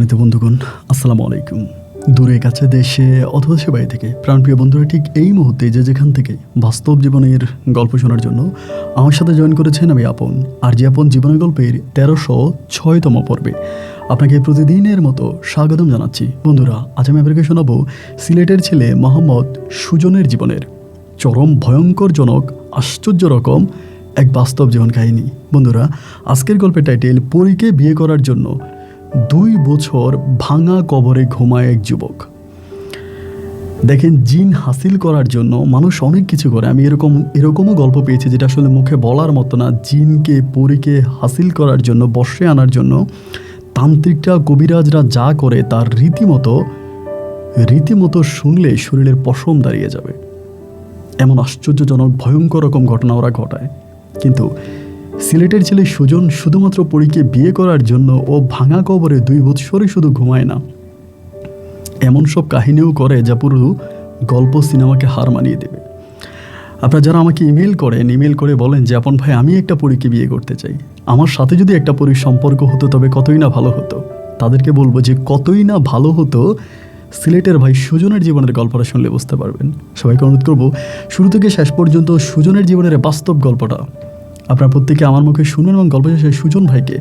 সম্মানিত বন্ধুগণ, আসসালামু আলাইকুম। দূরে কাছে দেশে অথবা সে বাড়ি থেকে প্রাণপ্রিয় বন্ধুরা ঠিক এই মুহূর্তে যে যেখান থেকে বাস্তব জীবনের গল্প শোনার জন্য আমার সাথে জয়েন করেছেন আমি আপন। আর যে আপন জীবনের গল্পের 1306তম পর্বে আপনাকে প্রতিদিনের মতো স্বাগতম জানাচ্ছি। বন্ধুরা, আজ আমি আপনাকে শোনাবো সিলেটের ছেলে মোহাম্মদ সুজনের জীবনের চরম ভয়ঙ্করজনক আশ্চর্য রকম এক বাস্তব জীবন কাহিনী। বন্ধুরা, আজকের গল্পের টাইটেল পরীকে বিয়ে করার জন্য 2 বছর ভাঙা কবরে ঘুমায় এক যুবক। দেখেন, জিন হাসিল করার জন্য মানুষ অনেক কিছু করে। আমি এরকমও গল্প পেয়েছি যেটা আসলে মুখে বলার মতো না। জিনকে পরীকে হাসিল করার জন্য, বশে আনার জন্য তান্ত্রিকরা, কবিরাজরা যা করে তার রীতিমতো শুনলে শরীরের পশম দাঁড়িয়ে যাবে। এমন আশ্চর্যজনক ভয়ঙ্কর রকম ঘটনা ওরা ঘটায়। কিন্তু সিলেটের ছেলে সুজন শুধুমাত্র পরীকে বিয়ে করার জন্য ও ভাঙা কবরে 2 বছরই শুধু ঘুমায় না, এমন সব কাহিনীও করে যা পুরো গল্প সিনেমাকে হার মানিয়ে দেবে। আপনারা যারা আমাকে ইমেল করে বলেন যে আপন ভাই, আমি একটা পরীকে বিয়ে করতে চাই, আমার সাথে যদি একটা পরীর সম্পর্ক হতো তবে কতই না ভালো হতো, তাদেরকে বলবো যে কতই না ভালো হতো সিলেটের ভাই সুজনের জীবনের গল্পটা শুনলে বুঝতে পারবেন। সবাইকে অনুরোধ করবো শুরু থেকে শেষ পর্যন্ত সুজনের জীবনের বাস্তব গল্পটা আপনার প্রত্যেকে আমার মুখে শুনুন এবং গল্প শেষে সুজন ভাইকে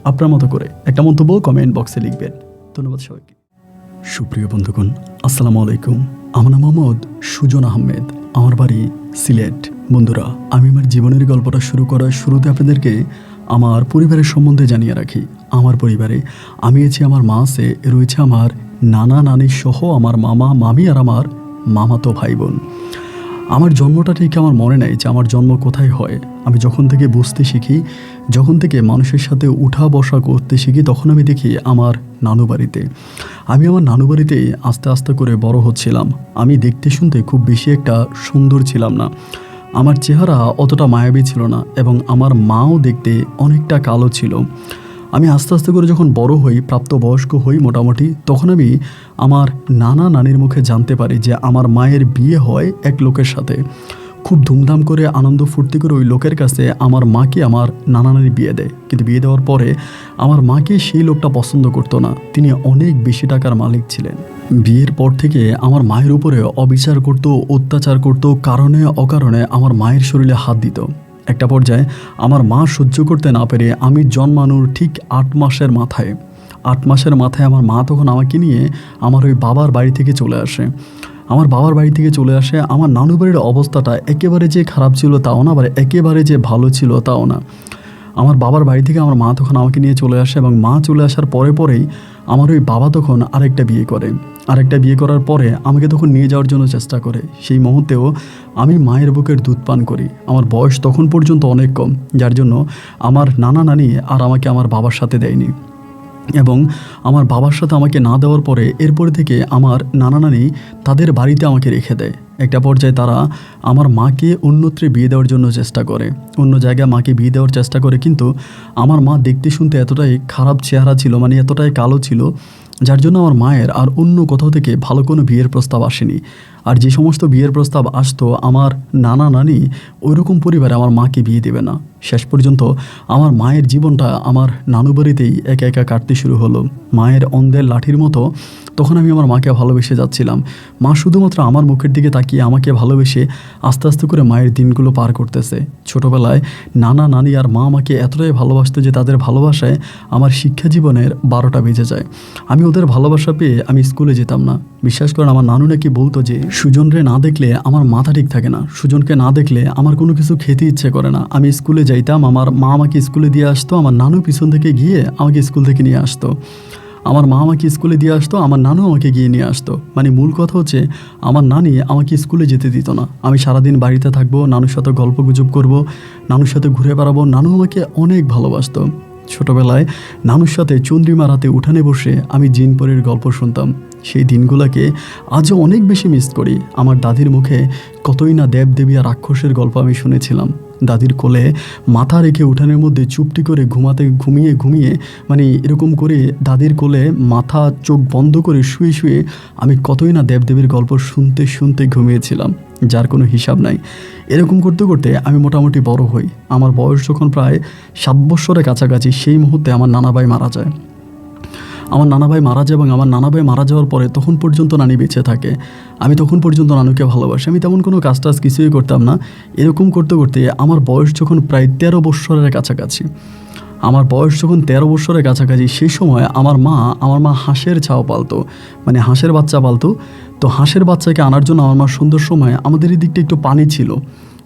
আপনার মতো করে একটা মন্তব্য কমেন্ট বক্সে লিখবেন। ধন্যবাদ সবাইকে। সুপ্রিয় বন্ধুগণ, আসসালামু আলাইকুম। আমার নাম মোহাম্মদ সুজন আহমেদ, আমার বাড়ি সিলেট। বন্ধুরা, আমি আমার জীবনের গল্পটা শুরু করার শুরুতে আপনাদেরকে আমার পরিবারের সম্বন্ধে জানিয়ে রাখি। আমার পরিবারে আমি আছি, আমার মা আছে, রয়েছে আমার নানা নানি সহ আমার মামা মামি আর আমার মামাতো ভাই বোন। আমার জন্মটা ঠিক আমার মনে নেই যে আমার জন্ম কোথায় হয়। আমি যখন থেকে বুঝতে শিখি, যখন থেকে মানুষের সাথে উঠা বসা করতে শিখি, তখন আমি দেখি আমার নানু বাড়িতে। আমি আমার নানু বাড়িতে আস্তে আস্তে করে বড় হচ্ছিলাম। আমি দেখতে শুনতে খুব বেশি একটা সুন্দর ছিলাম না, আমার চেহারা অতটা মায়াবী ছিল না এবং আমার মাও দেখতে অনেকটা কালো ছিল। আমি আস্তে আস্তে করে যখন বড় হই, প্রাপ্তবয়স্ক হই মোটামুটি, তখন আমি আমার নানা নানির মুখে জানতে পারি যে আমার মায়ের বিয়ে হয় এক লোকের সাথে। খুব ধুমধাম করে আনন্দ ফুর্তি করে ওই লোকের কাছে আমার মাকে আমার নানা নানি বিয়ে দেয়। কিন্তু বিয়ে দেওয়ার পরে আমার মাকে সেই লোকটা পছন্দ করতো না। তিনি অনেক বেশি টাকার মালিক ছিলেন। বিয়ের পর থেকে আমার মায়ের উপরে অবিচার করতো, অত্যাচার করতো, কারণে অকারণে আমার মায়ের শরীরে হাত দিত। একটা পর্যায়ে আমার মা সহ্য করতে না পেরে আমি জন্মানোর ঠিক 8 মাসের মাথায় আমার মা তখন আমাকে নিয়ে আমার ওই বাবার বাড়ি থেকে চলে আসে। আমার নানু বাড়ির অবস্থাটা একেবারে যে খারাপ ছিল তাও না, আবার একেবারে যে ভালো ছিল তাও না। আমার বাবার বাড়ি থেকে আমার মা তখন আমাকে নিয়ে চলে আসে এবং মা চলে আসার পরেই আমার ওই বাবা তখন আরেকটা বিয়ে করার পরে আমাকে তখন নিয়ে যাওয়ার জন্য চেষ্টা করে। সেই মুহূর্তেও আমি মায়ের বুকের দুধ পান করি। আমার বয়স তখন পর্যন্ত অনেক কম, যার জন্য আমার নানা নানি আর আমাকে আমার বাবার সাথে দেয়নি এবং আমার বাবার সাথে আমাকে না দেওয়ার পরে এরপরে থেকে আমার নানা নানি তাদের বাড়িতে আমাকে রেখে দেয়। একটা পর্যায়ে তারা আমার মাকে অন্যত্রে বিয়ে দেওয়ার জন্য চেষ্টা করে, অন্য জায়গায় মাকে বিয়ে দেওয়ার চেষ্টা করে। কিন্তু আমার মা দেখতে শুনতে এতটাই খারাপ চেহারা ছিল, মানে এতটাই কালো ছিল, যার জন্য আমার মায়ের আর অন্য কোথাও থেকে ভালো কোনো বিয়ের প্রস্তাব আসেনি। আর যে সমস্ত বিয়ের প্রস্তাব আসতো, আমার নানা নানি ওইরকম পরিবারে আমার মাকে বিয়ে দেবে না। শেষ পর্যন্ত আমার মায়ের জীবনটা আমার নানু বাড়িতেই একা একা কাটতে শুরু হলো। মায়ের অন্ধের লাঠির মতো তখন আমি আমার মাকে ভালোবেসে যাচ্ছিলাম। মা শুধুমাত্র আমার মুখের দিকে তাকিয়ে আমাকে ভালোবেসে আস্তে আস্তে করে মায়ের দিনগুলো পার করতেছে। ছোটোবেলায় নানা নানি আর মা আমাকে এতটাই ভালোবাসতো যে তাদের ভালোবাসায় আমার শিক্ষা জীবনের 12টা বেজে যায়। আমি ওদের ভালোবাসা পেয়ে আমি স্কুলে যেতাম না। বিশ্বাস করেন, আমার নানু নাকি বলতো যে সুজনরে না দেখলে আমার মাথা ঠিক থাকে না, সুজনকে না দেখলে আমার কোনো কিছু খেতে ইচ্ছে করে না। আমি স্কুলে যাইতাম, আমার মা আমাকে স্কুলে দিয়ে আসতো, আমার নানু পিছন থেকে গিয়ে আমাকে স্কুল থেকে নিয়ে আসতো। আমার মা আমাকে স্কুলে দিয়ে আসতো, আমার নানু আমাকে গিয়ে নিয়ে আসতো। মানে মূল কথা হচ্ছে আমার নানি আমাকে স্কুলে যেতে দিত না। আমি সারাদিন বাড়িতে থাকবো, নানুর সাথে গল্প গুজব করবো, নানুর সাথে ঘুরে বেড়াবো। নানু আমাকে অনেক ভালোবাসতো। ছোটোবেলায় নানুর সাথে চন্দ্রিমা রাতে উঠানে বসে আমি জিনপরির গল্প শুনতাম। সেই দিনগুলোকে আজও অনেক বেশি মিস করি। আমার দাদির মুখে কতই না দেবদেবী আর রাক্ষসের গল্প আমি শুনেছিলাম। দাদির কোলে মাথা রেখে উঠানের মধ্যে চুপটি করে ঘুমিয়ে মানে এরকম করে দাদির কোলে মাথা চোখ বন্ধ করে শুয়ে আমি কতই না দেবদেবীর গল্প শুনতে ঘুমিয়েছিলাম, যার কোনো হিসাব নাই। এরকম করতে করতে আমি মোটামুটি বড় হই। আমার বয়স যখন প্রায় 7 বছরের কাছাকাছি, সেই মুহূর্তে আমার নানা ভাই মারা যায়। আমার নানা ভাই মারা যায় এবং আমার নানা ভাই মারা যাওয়ার পরে তখন পর্যন্ত নানি বেঁচে থাকে। আমি তখন পর্যন্ত নানুকে ভালোবাসি। আমি তেমন কোনো কাজ টাজ কিছুই করতাম না। এরকম করতে করতে আমার বয়স যখন প্রায় 13 বৎসরের কাছাকাছি, আমার বয়স যখন 13 বৎসরের কাছাকাছি, সেই সময় আমার মা হাঁসের ছাও পালতো, মানে হাঁসের বাচ্চা পালতো। তো হাঁসের বাচ্চাকে আনার জন্য আমার মা সন্ধ্যার সময়, আমাদের এই দিকটা একটু পানি ছিল,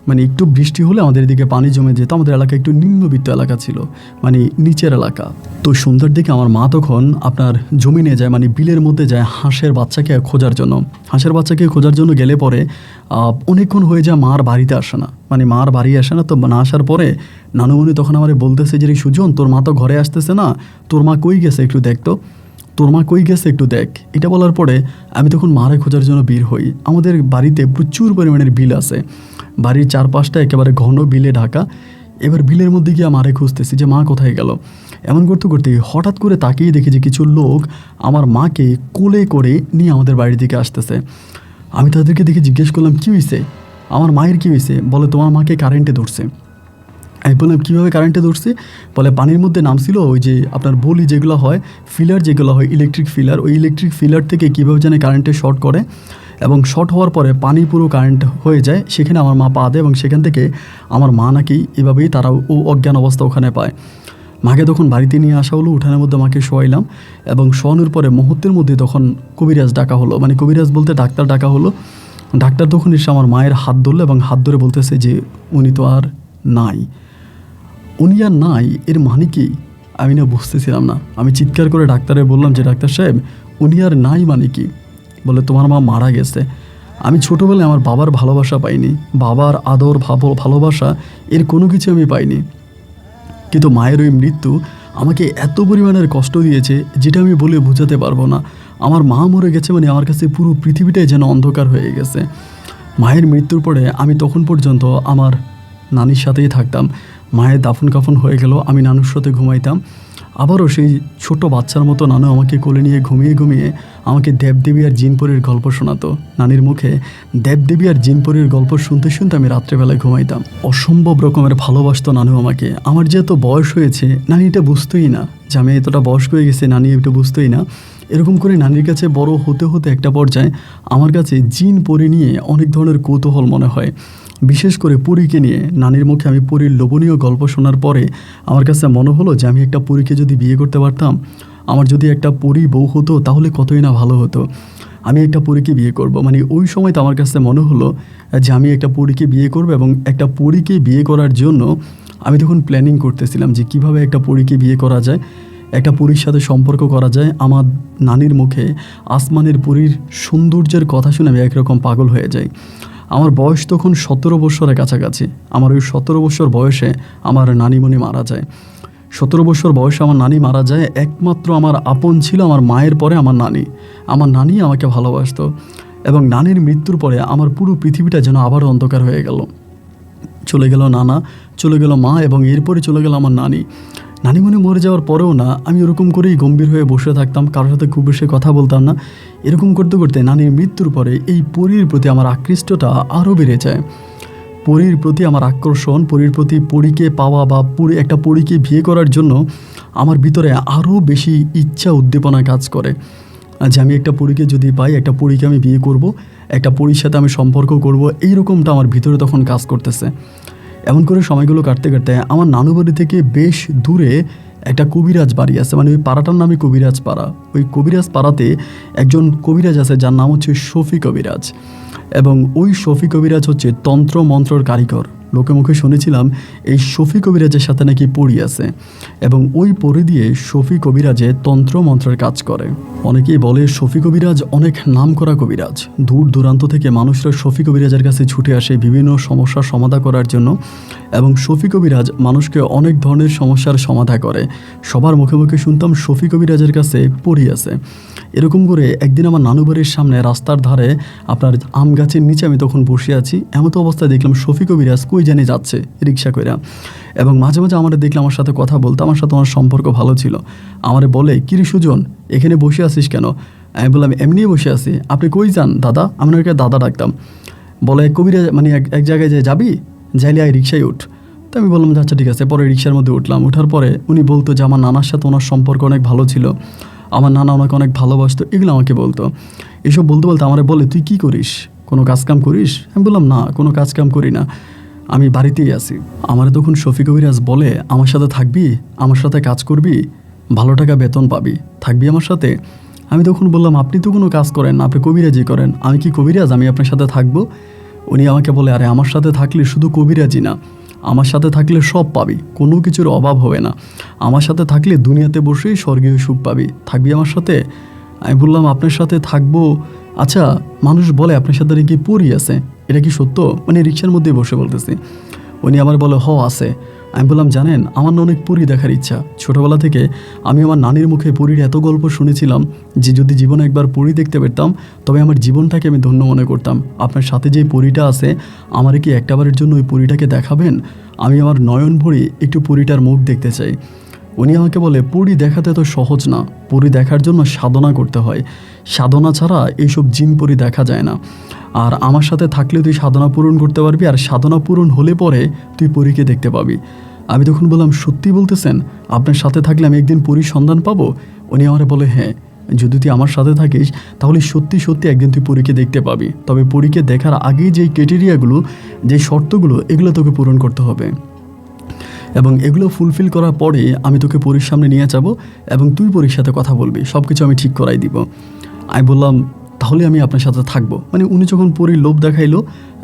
মানে একটু বৃষ্টি হলে আমাদের এদিকে পানি জমে যেত। আমাদের এলাকা একটু নিম্নবিত্ত এলাকা ছিল, মানে নিচের এলাকা। তো সন্ধ্যার দিকে আমার মা তখন আপনার জমিনে যায়, মানে বিলের মধ্যে যায় হাঁসের বাচ্চাকে খোঁজার জন্য। হাঁসের বাচ্চাকে খোঁজার জন্য গেলে পরে অনেকক্ষণ হয়ে যায়, মার বাড়িতে আসে না, মানে মার বাড়ি আসে না। তো না আসার পরে নানুমণি তখন আমার বলতেছে যে, সুজন তোর মা তো ঘরে আসতেছে না, তোর মা কই গেছে একটু দেখ তো, তোর মা কই গেছে একটু দেখ। এটা বলার পরে আমি তখন মারে খোঁজার জন্য বের হই। আমাদের বাড়িতে প্রচুর পরিমাণের বিল আছে, বাড়ির চারপাশটা একেবারে ঘন বিলে ঢাকা। এবার বিলের মধ্যে গিয়ে মারে খুঁজতেছি যে মা কোথায় গেল। এমন করতে করতে হঠাৎ করে তাকিয়ে দেখি যে কিছু লোক আমার মাকে কোলে করে নিয়ে আমাদের বাড়ির দিকে আসতেছে। আমি তাদেরকে দেখে জিজ্ঞেস করলাম, কী হয়েছে, আমার মায়ের কী হয়েছে? বলে তোমার মাকে কারেন্টে ধরছে। আমি বললাম কীভাবে কারেন্টে ধরছে? বলে পানির মধ্যে নামছিল, ওই যে আপনার বলি যেগুলো হয়, ফিলার যেগুলো হয়, ইলেকট্রিক ফিলার, ওই ইলেকট্রিক ফিলার থেকে কীভাবে জানে কারেন্টে শর্ট করে, এবং শর্ট হওয়ার পরে পানি পুরো কারেন্ট হয়ে যায়, সেখানে আমার মা পা দেয় এবং সেখান থেকে আমার মা নাকি এভাবেই তারা অজ্ঞান অবস্থা ওখানে পায়। মাকে তখন বাড়িতে নিয়ে আসা হলো, উঠানের মধ্যে মাকে শোয়াইলাম এবং শোয়ানোর পরে মুহূর্তের মধ্যে তখন কবিরাজ ডাকা হলো, মানে কবিরাজ বলতে ডাক্তার ডাকা হলো। ডাক্তার তখন এসে আমার মায়ের হাত ধরলো এবং হাত ধরে বলতেছে যে উনি তো আর নাই। উনি আর নাই এর মানে কি? আমি না বুঝতেছিলাম না। আমি চিৎকার করে ডাক্তারে বললাম যে ডাক্তার সাহেব, উনি আর নাই মানে কি? বলে তোমার মা মারা গেছে। আমি ছোটোবেলায় আমার বাবার ভালোবাসা পাইনি, বাবার আদর ভালোবাসা এর কোনো কিছু আমি পাইনি, কিন্তু মায়ের ওই মৃত্যু আমাকে এত পরিমাণের কষ্ট দিয়েছে যেটা আমি বলে বোঝাতে পারবো না। আমার মা মরে গেছে মানে আমার কাছে পুরো পৃথিবীটাই যেন অন্ধকার হয়ে গেছে। মায়ের মৃত্যুর পরে আমি তখন পর্যন্ত আমার নানির সাথেই থাকতাম। মায়ের দাফন কাফন হয়ে গেল, আমি নানুর সাথে ঘুমাইতাম। আবারও সেই ছোট বাচ্চার মতো নানু আমাকে কোলে নিয়ে ঘুমিয়ে ঘুমিয়ে আমাকে দেবদেবী আর জিনপরির গল্প শোনাতো। নানির মুখে দেবদেবী আর জিনপরির গল্প শুনতে শুনতে আমি রাত্রেবেলায় ঘুমাইতাম। অসম্ভব রকমের ভালোবাসতো নানু আমাকে। আমার যে এত বয়স হয়েছে নানি এটা বুঝতোই না, যে আমি এতটা বয়স হয়ে গেছে নানি এটা বুঝতোই না। এরকম করে নানির কাছে বড় হতে হতে একটা পর্যায়ে আমার কাছে জিন পরি নিয়ে অনেক ধরনের কৌতূহল মনে হয়, বিশেষ করে পরীকে নিয়ে। নানির মুখে আমি পরীর লোভনীয় গল্প শোনার পরে আমার কাছে মনে হলো যে আমি একটা পরীকে যদি বিয়ে করতে পারতাম, আমার যদি একটা পরী বউ হতো তাহলে কতই না ভালো হতো। আমি একটা পরীকে বিয়ে করব, মানে ওই সময় তো আমার কাছে মনে হলো যে আমি একটা পরীকে বিয়ে করব, এবং একটা পরীকে বিয়ে করার জন্য আমি তখন প্ল্যানিং করতেছিলাম যে কিভাবে একটা পরীকে বিয়ে করা যায়, একটা পরীর সাথে সম্পর্ক করা যায়। আমার নানির মুখে আসমানের পরীর সৌন্দর্যের কথা শুনে আমি একরকম পাগল হয়ে যাই। আমার বয়স তখন 17 বছরের কাছাকাছি। আমার ওই 17 বছর বয়সে আমার নানিমণি মারা যায়। 17 বছর বয়সে আমার নানি মারা যায়। একমাত্র আমার আপন ছিল আমার মায়ের পরে আমার নানি। আমার নানি আমাকে ভালোবাসতো, এবং নানির মৃত্যুর পরে আমার পুরো পৃথিবীটা যেন আবারও অন্ধকার হয়ে গেল। চলে গেল নানা, চলে গেল মা, এবং এরপরে চলে গেল আমার নানি। নানিমণি মরে যাওয়ার পরেও না আমি ওরকম করেই গম্ভীর হয়ে বসে থাকতাম, কারোর সাথে খুব বেশি কথা বলতাম না। এরকম করতে করতে নানির মৃত্যুর পরে এই পরীর প্রতি আমার আকৃষ্টটা আরও বেড়ে যায়। পরীর প্রতি আমার আকর্ষণ, পরীর প্রতি পরীকে পাওয়া বা একটা পরীকে বিয়ে করার জন্য আমার ভিতরে আরও বেশি ইচ্ছা উদ্দীপনা কাজ করে, যে আমি একটা পরীকে যদি পাই, একটা পরীকে আমি বিয়ে করব, একটা পরীর সাথে আমি সম্পর্ক করব, এইরকমটা আমার ভিতরে তখন কাজ করতেছে। এমন করে সময়গুলো কাটতে কাটতে আমার নানু বাড়ি থেকে বেশ দূরে একটা কবিরাজ বাড়ি আছে, মানে ওই পাড়াটার নামই কবিরাজ পাড়া। ওই কবিরাজ পাড়াতে একজন কবিরাজ আছে যার নাম হচ্ছে শফি কবিরাজ, এবং ওই শফি কবিরাজ হচ্ছে তন্ত্র মন্ত্রর কারিগর। লোকে মুখে শুনেছিলাম এই শফি কবিরাজের সাথে নাকি পড়ি আছে, এবং ওই পড়ি দিয়ে শফি কবিরাজে তন্ত্র মন্ত্রের কাজ করে। অনেকেই বলে শফি কবিরাজ অনেক নাম করা কবিরাজ। দূর দূরান্ত থেকে মানুষরা শফি কবিরাজের কাছে ছুটে আসে বিভিন্ন সমস্যার সমাধান করার জন্য, এবং শফি কবিরাজ মানুষকে অনেক ধরনের সমস্যার সমাধান করে। সবার মুখে মুখে শুনতাম শফি কবিরাজের কাছে পড়ি আছে। এরকম করে একদিন আমার নানু বাড়ির সামনে রাস্তার ধারে আপনার আম গাছের নিচে আমি তখন বসে আছি। এমতো অবস্থায় দেখলাম শফি কবিরাজ কই জানি যাচ্ছে রিক্সা করে, এবং মাঝে মাঝে আমার দেখলে আমার সাথে কথা বলতো। আমার সাথে আমার সম্পর্ক ভালো ছিল। আমারে বলে, কিরে সুজন, এখানে বসে আছিস কেন? আমি বললাম এমনিই বসে আছি। আপনি কই যান দাদা? আমি ওনাকে দাদা ডাকতাম। বলে কবিরাজ মানে এক জায়গায় যে যাবি, যাইলে আয় রিক্সায় উঠ। তো আমি বললাম আচ্ছা ঠিক আছে। পরে রিক্সার মধ্যে উঠলাম। ওঠার পরে উনি বলতো যে আমার নানার সাথে ওনার সম্পর্ক অনেক ভালো ছিল। আমার নানা ওনাকে অনেক ভালোবাসতো, এগুলো আমাকে বলতো। এসব বলতে বলতে আমার বলে, তুই কি করিস, কোনো কাজকাম করিস? আমি বললাম, না, কোনো কাজকাম করি না, আমি বাড়িতেই আছি। আমার তখন শফি কবিরাজ বলে, আমার সাথে থাকবি, আমার সাথে কাজ করবি, ভালো টাকা বেতন পাবি, থাকবি আমার সাথে? আমি তখন বললাম, আপনি তো কোনো কাজ করেন না, আপনি কবিরাজি করেন, আমি কি কবিরাজ আমি আপনার সাথে থাকবো? উনি আমাকে বলে, আরে আমার সাথে থাকলে শুধু কবিরাজি না, আমার সাথে থাকলে সব পাবি, কোনো কিছুর অভাব হবে না, আমার সাথে থাকলে দুনিয়াতে বসেই স্বর্গীয় সুখ পাবি, থাকবি আমার সাথে? আমি বললাম, আপনার সাথে থাকবো? আচ্ছা, মানুষ বলে আপনার সাথে নাকি পরী আছে, এটা কি সত্য? মানে রিক্সার মধ্যেই বসে বলতেছি। উনি আমার বলে, আছে। আমি বললাম, জানেন, আমার না অনেক পরী দেখার ইচ্ছা। ছোটোবেলা থেকে আমি আমার নানির মুখে পরীর এত গল্প শুনেছিলাম যে যদি জীবনে একবার পরী দেখতে পেতাম তবে আমার জীবনটাকে আমি ধন্য মনে করতাম। আপনার সাথে যে পরীটা আছে, আমার কি একটাবারের জন্য ওই পরীটাকে দেখাবেন? আমি আমার নয়ন ভরে একটু পরীটার মুখ দেখতে চাই। উনি আমাকে বলে, পরী দেখাতে তো সহজ না, পরী দেখার জন্য সাধনা করতে হয়, সাধনা ছাড়া এইসব জিন পরী দেখা যায় না। আর আমার সাথে থাকলে তুই সাধনা পূরণ করতে পারবি, আর সাধনা পূরণ হলে পরে তুই পরীকে দেখতে পাবি। আমি তখন বললাম, সত্যি বলতেছেন? আপনার সাথে থাকলে আমি একদিন পরীর সন্ধান পাবো? উনি আমারে বলে, হ্যাঁ, যদি তুই আমার সাথে থাকিস তাহলে সত্যি সত্যি একদিন তুই পরীকে দেখতে পাবি, তবে পরীকে দেখার আগেই যেই ক্রাইটেরিয়াগুলো, যে শর্তগুলো, এগুলো তোকে পূরণ করতে হবে, এবং এগুলো ফুলফিল করার পরে আমি তোকে পরীর সামনে নিয়ে যাব এবং তুই পরীর সাথে কথা বলবি, সব কিছু আমি ঠিক করাই দিব। আমি বললাম, তাহলে আমি আপনার সাথে থাকবো। মানে উনি যখন পরীর লোভ দেখাইলো,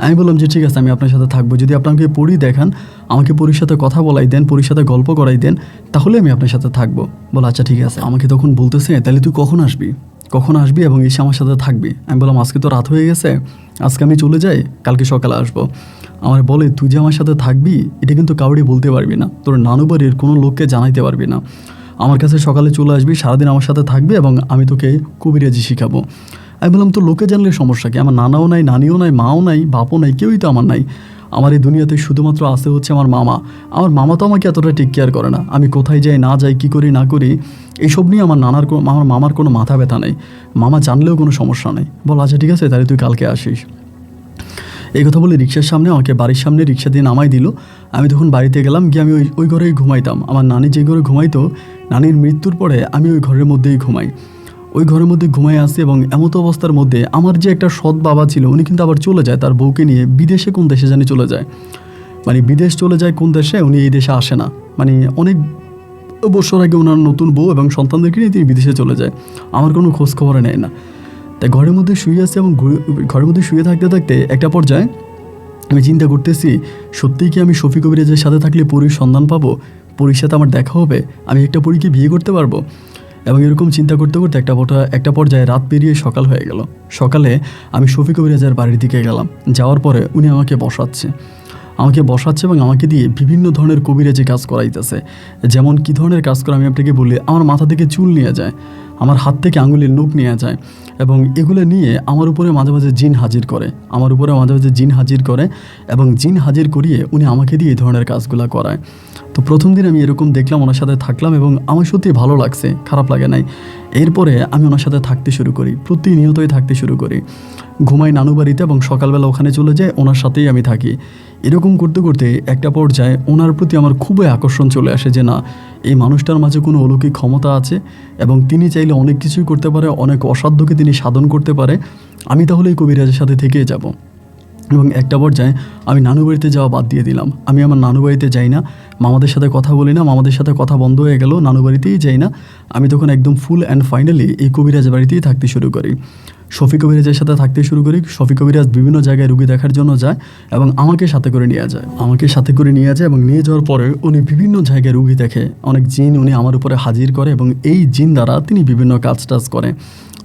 আমি বললাম যে ঠিক আছে, আমি আপনার সাথে থাকবো, যদি আপনাকে পরী দেখান, আমাকে পরীর সাথে কথা বলাই দেন, পরীর সাথে গল্প করাই দেন, তাহলে আমি আপনার সাথে থাকবো। বলে, আচ্ছা ঠিক আছে। আমাকে তখন বলতেছে, তাহলে তুই কখন আসবি এবং এসে আমার সাথে থাকবি? আমি বললাম, আজকে তো রাত হয়ে গেছে, আজকে আমি চলে যাই, কালকে সকালে আসবো। আমার বলে, তুই যে আমার সাথে থাকবি এটা কিন্তু কাউরে বলতে পারবি না, তোর নানু বাড়ির কোনো লোককে জানাইতে পারবি না, আমার কাছে সকালে চলে আসবি, সারাদিন আমার সাথে থাকবি এবং আমি তোকে কবিরাজি শিখাবো। আমি বললাম, তো লোকে জানলে সমস্যা কি? আমার নানাও নাই, নানিও নাই, মাও নাই, বাপও নাই, কেউই তো আমার নাই। আমার এই দুনিয়াতে শুধুমাত্র আছে হচ্ছে আমার মামা। আমার মামা তো আমাকে এতটা টেক কেয়ার করে না, আমি কোথায় যাই না যাই, কী করি না করি, এইসব নিয়ে আমার মামার কোনো মাথা ব্যথা নেই, মামা জানলেও কোনো সমস্যা নেই। বল, আচ্ছা ঠিক আছে, তাহলে তুই কালকে আসিস। এই কথা বলে রিক্সার সামনে আমাকে বাড়ির সামনে রিক্সা দিয়ে নামাই দিল। আমি তখন বাড়িতে গেলাম, গিয়ে আমি ওই ঘরেই ঘুমাইতাম। আমার নানি যে ঘরে ঘুমাইতো, নানির মৃত্যুর পরে আমি ওই ঘরের মধ্যেই ঘুমাই। ওই ঘরের মধ্যে ঘুমাই আসি এবং এমতো অবস্থার মধ্যে আমার যে একটা সৎ বাবা ছিল, উনি কিন্তু আবার চলে যায় তার বউকে নিয়ে বিদেশে, কোন দেশে জানি চলে যায়, মানে বিদেশ চলে যায় কোন দেশে, উনি এই দেশে আসে না, মানে অনেক বছর আগে ওনার নতুন বউ এবং সন্তানদেরকে নিয়ে তিনি বিদেশে চলে যায়, আমার কোনো খোঁজ খবর নেয় না। তাই ঘরের মধ্যে শুয়ে আসছে এবং ঘরের মধ্যে শুয়ে থাকতে থাকতে একটা পর্যায়ে আমি চিন্তা করতেছি, সত্যিই কি আমি শফি কবিরাজের সাথে থাকলে পরীর সন্ধান পাবো, পরীর সাথে আমার দেখা হবে, আমি একটা পরীকে বিয়ে করতে পারবো? এবং এরকম চিন্তা করতে করতে একটা পর্যায়ে রাত পেরিয়ে সকাল হয়ে গেল। সকালে আমি শফি কবিরাজের বাড়ির দিকে গেলাম। যাওয়ার পরে উনি আমাকে বসাচ্ছে এবং আমাকে দিয়ে বিভিন্ন ধরনের কবিরাজি কাজ করাইতেছে। যেমন কী ধরনের কাজ করে আমি আপনাকে বলি, আমার মাথা থেকে চুল নিয়ে যায়, আমার হাত থেকে আঙুলের নখ নিয়ে যায়, এবং এগুলো নিয়ে আমার উপরে মাঝে মাঝে জিন হাজির করে, এবং জিন হাজির করিয়ে উনি আমাকে দিয়ে এই ধরনের কাজগুলো করায়। তো প্রথম দিন আমি এরকম দেখলাম, ওনার সাথে থাকলাম এবং আমার সত্যি ভালো লাগছে, খারাপ লাগে নাই। এরপরে আমি ওনার সাথে থাকতে শুরু করি, প্রতিনিয়তই থাকতে শুরু করি, ঘুমাই নানু বাড়িতে এবং সকালবেলা ওখানে চলে যাই, ওনার সাথেই আমি থাকি। এরকম করতে করতে একটা পর্যায়ে ওনার প্রতি আমার খুবই আকর্ষণ চলে আসে যে না, এই মানুষটার মাঝে কোনো অলৌকিক ক্ষমতা আছে এবং তিনি চাইলে অনেক কিছুই করতে পারে, অনেক অসাধ্যকে তিনি সাধন করতে পারে, আমি তাহলে এই কবিরাজের সাথে থেকেই যাব। এবং একটা পর্যায়ে আমি নানু বাড়িতে যাওয়া বাদ দিয়ে দিলাম। আমি আমার নানু বাড়িতে যাই না, মামাদের সাথে কথা বলি না, মামাদের সাথে কথা বন্ধ হয়ে গেল, নানু বাড়িতেই যাই না। আমি তখন একদম ফুল অ্যান্ড ফাইনালি এই কবিরাজ বাড়িতেই থাকতে শুরু করি, শফি কবিরাজের সাথে থাকতে শুরু করি। শফি কবিরাজ বিভিন্ন জায়গায় রুগী দেখার জন্য যায় এবং আমাকে সাথে করে নিয়ে যায় এবং নিয়ে যাওয়ার পরে উনি বিভিন্ন জায়গায় রুগী দেখে, অনেক জিন উনি আমার উপরে হাজির করে এবং এই জিন দ্বারা তিনি বিভিন্ন কাজ টাজ করে।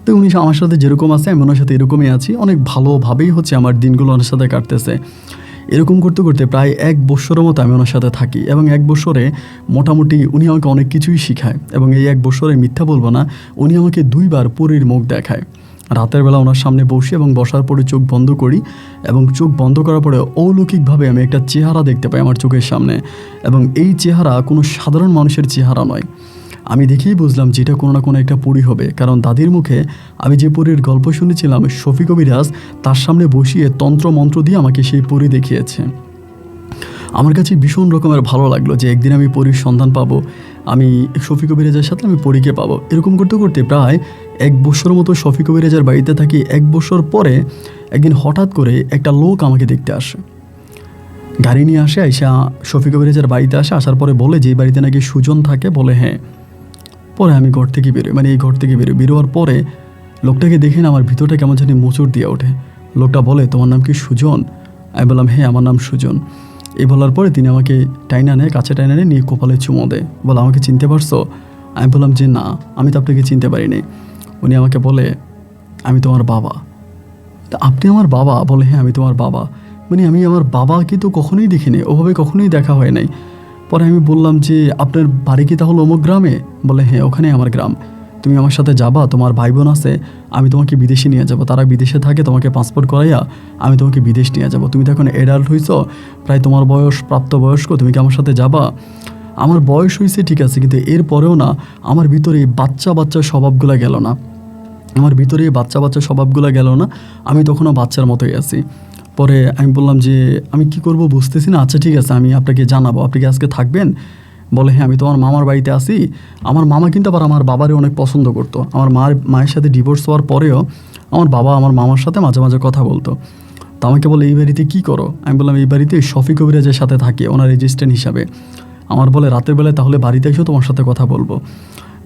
তো উনি আমার সাথে যেরকম আছে আমি ওনার সাথে এরকমই আছি, অনেক ভালোভাবেই হচ্ছে আমার দিনগুলো ওনার সাথে কাটতেছে। এরকম করতে করতে প্রায় 1 বছরের মতো আমি ওনার সাথে থাকি এবং 1 বছরে মোটামুটি উনি আমাকে অনেক কিছুই শিখায় এবং এই 1 বছরে মিথ্যা বলবো না, উনি আমাকে 2 বার পরীর মুখ দেখায়। রাতের বেলা ওনার সামনে বসি এবং বসার পরে চোখ বন্ধ করি এবং চোখ বন্ধ করার পরে অলৌকিকভাবে আমি একটা চেহারা দেখতে পাই আমার চোখের সামনে, এবং এই চেহারা কোনো সাধারণ মানুষের চেহারা নয়। আমি দেখেই বুঝলাম যে এটা কোনো না কোনো একটা পরী হবে, কারণ দাদির মুখে আমি যে পরীর গল্প শুনেছিলাম শফি কবিরাজ তার সামনে বসিয়ে তন্ত্র মন্ত্র দিয়ে আমাকে সেই পরী দেখিয়েছে। আমার কাছে ভীষণ রকমের ভালো লাগলো যে একদিন আমি পরীর সন্ধান পাবো। আমি শফিক কবিরাজের সাথে আমি পরীকে পাবো। এরকম করতে করতে প্রায় 1 বছর মতো শফিক কবিরাজের বাড়িতে থাকি। 1 বছর পরে একদিন হঠাৎ করে একটা লোক আমাকে দেখতে আসে, গাড়ি নিয়ে আসে, আইসা শফিক কবিরাজের বাড়িতে আসে। আসার পরে বলে যে এই বাড়িতে নাকি সুজন থাকে, বলে হ্যাঁ। পরে আমি ঘর থেকে বেরোই, মানে এই ঘর থেকে বেরোয়ার পরে লোকটাকে দেখে না আমার ভিতরটা কেমন জানি মোচড় দিয়ে ওঠে। লোকটা বলে তোমার নাম কি সুজন? আমি বললাম হ্যাঁ আমার নাম সুজন। এই বলার পরে তিনি আমাকে টাইনা নেয়, কাছে টাইনা নিয়ে কপালে চুমো দেয়, বলে আমাকে চিনতে পারছো? আমি বললাম যে না, আমি তো আপনাকে চিনতে পারিনি। উনি আমাকে বলে আমি তোমার বাবা। তা আপনি আমার বাবা? বলে হ্যাঁ আমি তোমার বাবা। মানে আমি আমার বাবাকে তো কখনোই দেখিনি, ওভাবে কখনোই দেখা হয় নাই। পরে আমি বললাম যে আপনার বাড়ি কি তাহলে অমুক গ্রামে? বলে হ্যাঁ ওখানেই আমার গ্রাম। তুমি আমার সাথে যাবা, তোমার ভাই বোন আছে, আমি তোমাকে বিদেশে নিয়ে যাব। তারা বিদেশে থাকে, তোমাকে পাসপোর্ট করাইয়া আমি তোমাকে বিদেশ নিয়ে যাব। তুমি তো এখন অ্যাডাল্ট হইছো, প্রায় তোমার বয়স প্রাপ্তবয়স্ক, তুমি কি আমার সাথে যাবা? আমার বয়স হয়েছে ঠিক আছে, কিন্তু এরপরেও না আমার ভিতরে এই বাচ্চা বাচ্চা স্বভাবগুলো গেল না। আমার ভিতরে এই বাচ্চা বাচ্চা স্বভাবগুলো গেল না, আমি তখনও বাচ্চার মতোই আছি। পরে আমি বললাম যে আমি কি করব বুঝতেছি না। আচ্ছা ঠিক আছে, আমি আপনাকে জানাবো, আপনি কি আজকে থাকবেন? বলে হ্যাঁ আমি তোমার মামার বাড়িতে আসি। আমার মামা কিন্তু আবার আমার বাবারে অনেক পছন্দ করতো। আমার মায়ের সাথে ডিভোর্স হওয়ার পরেও আমার বাবা আমার মামার সাথে মাঝে মাঝে কথা বলতো। তো আমাকে বলে এই বাড়িতে কী করো? আমি বললাম এই বাড়িতে শফিক কবিরাজের সাথে থাকি, ওনার রেজিস্ট্যান্ট হিসাবে। আমার বলে রাতের বেলায় তাহলে বাড়িতে এসেও তোমার সাথে কথা বলবো।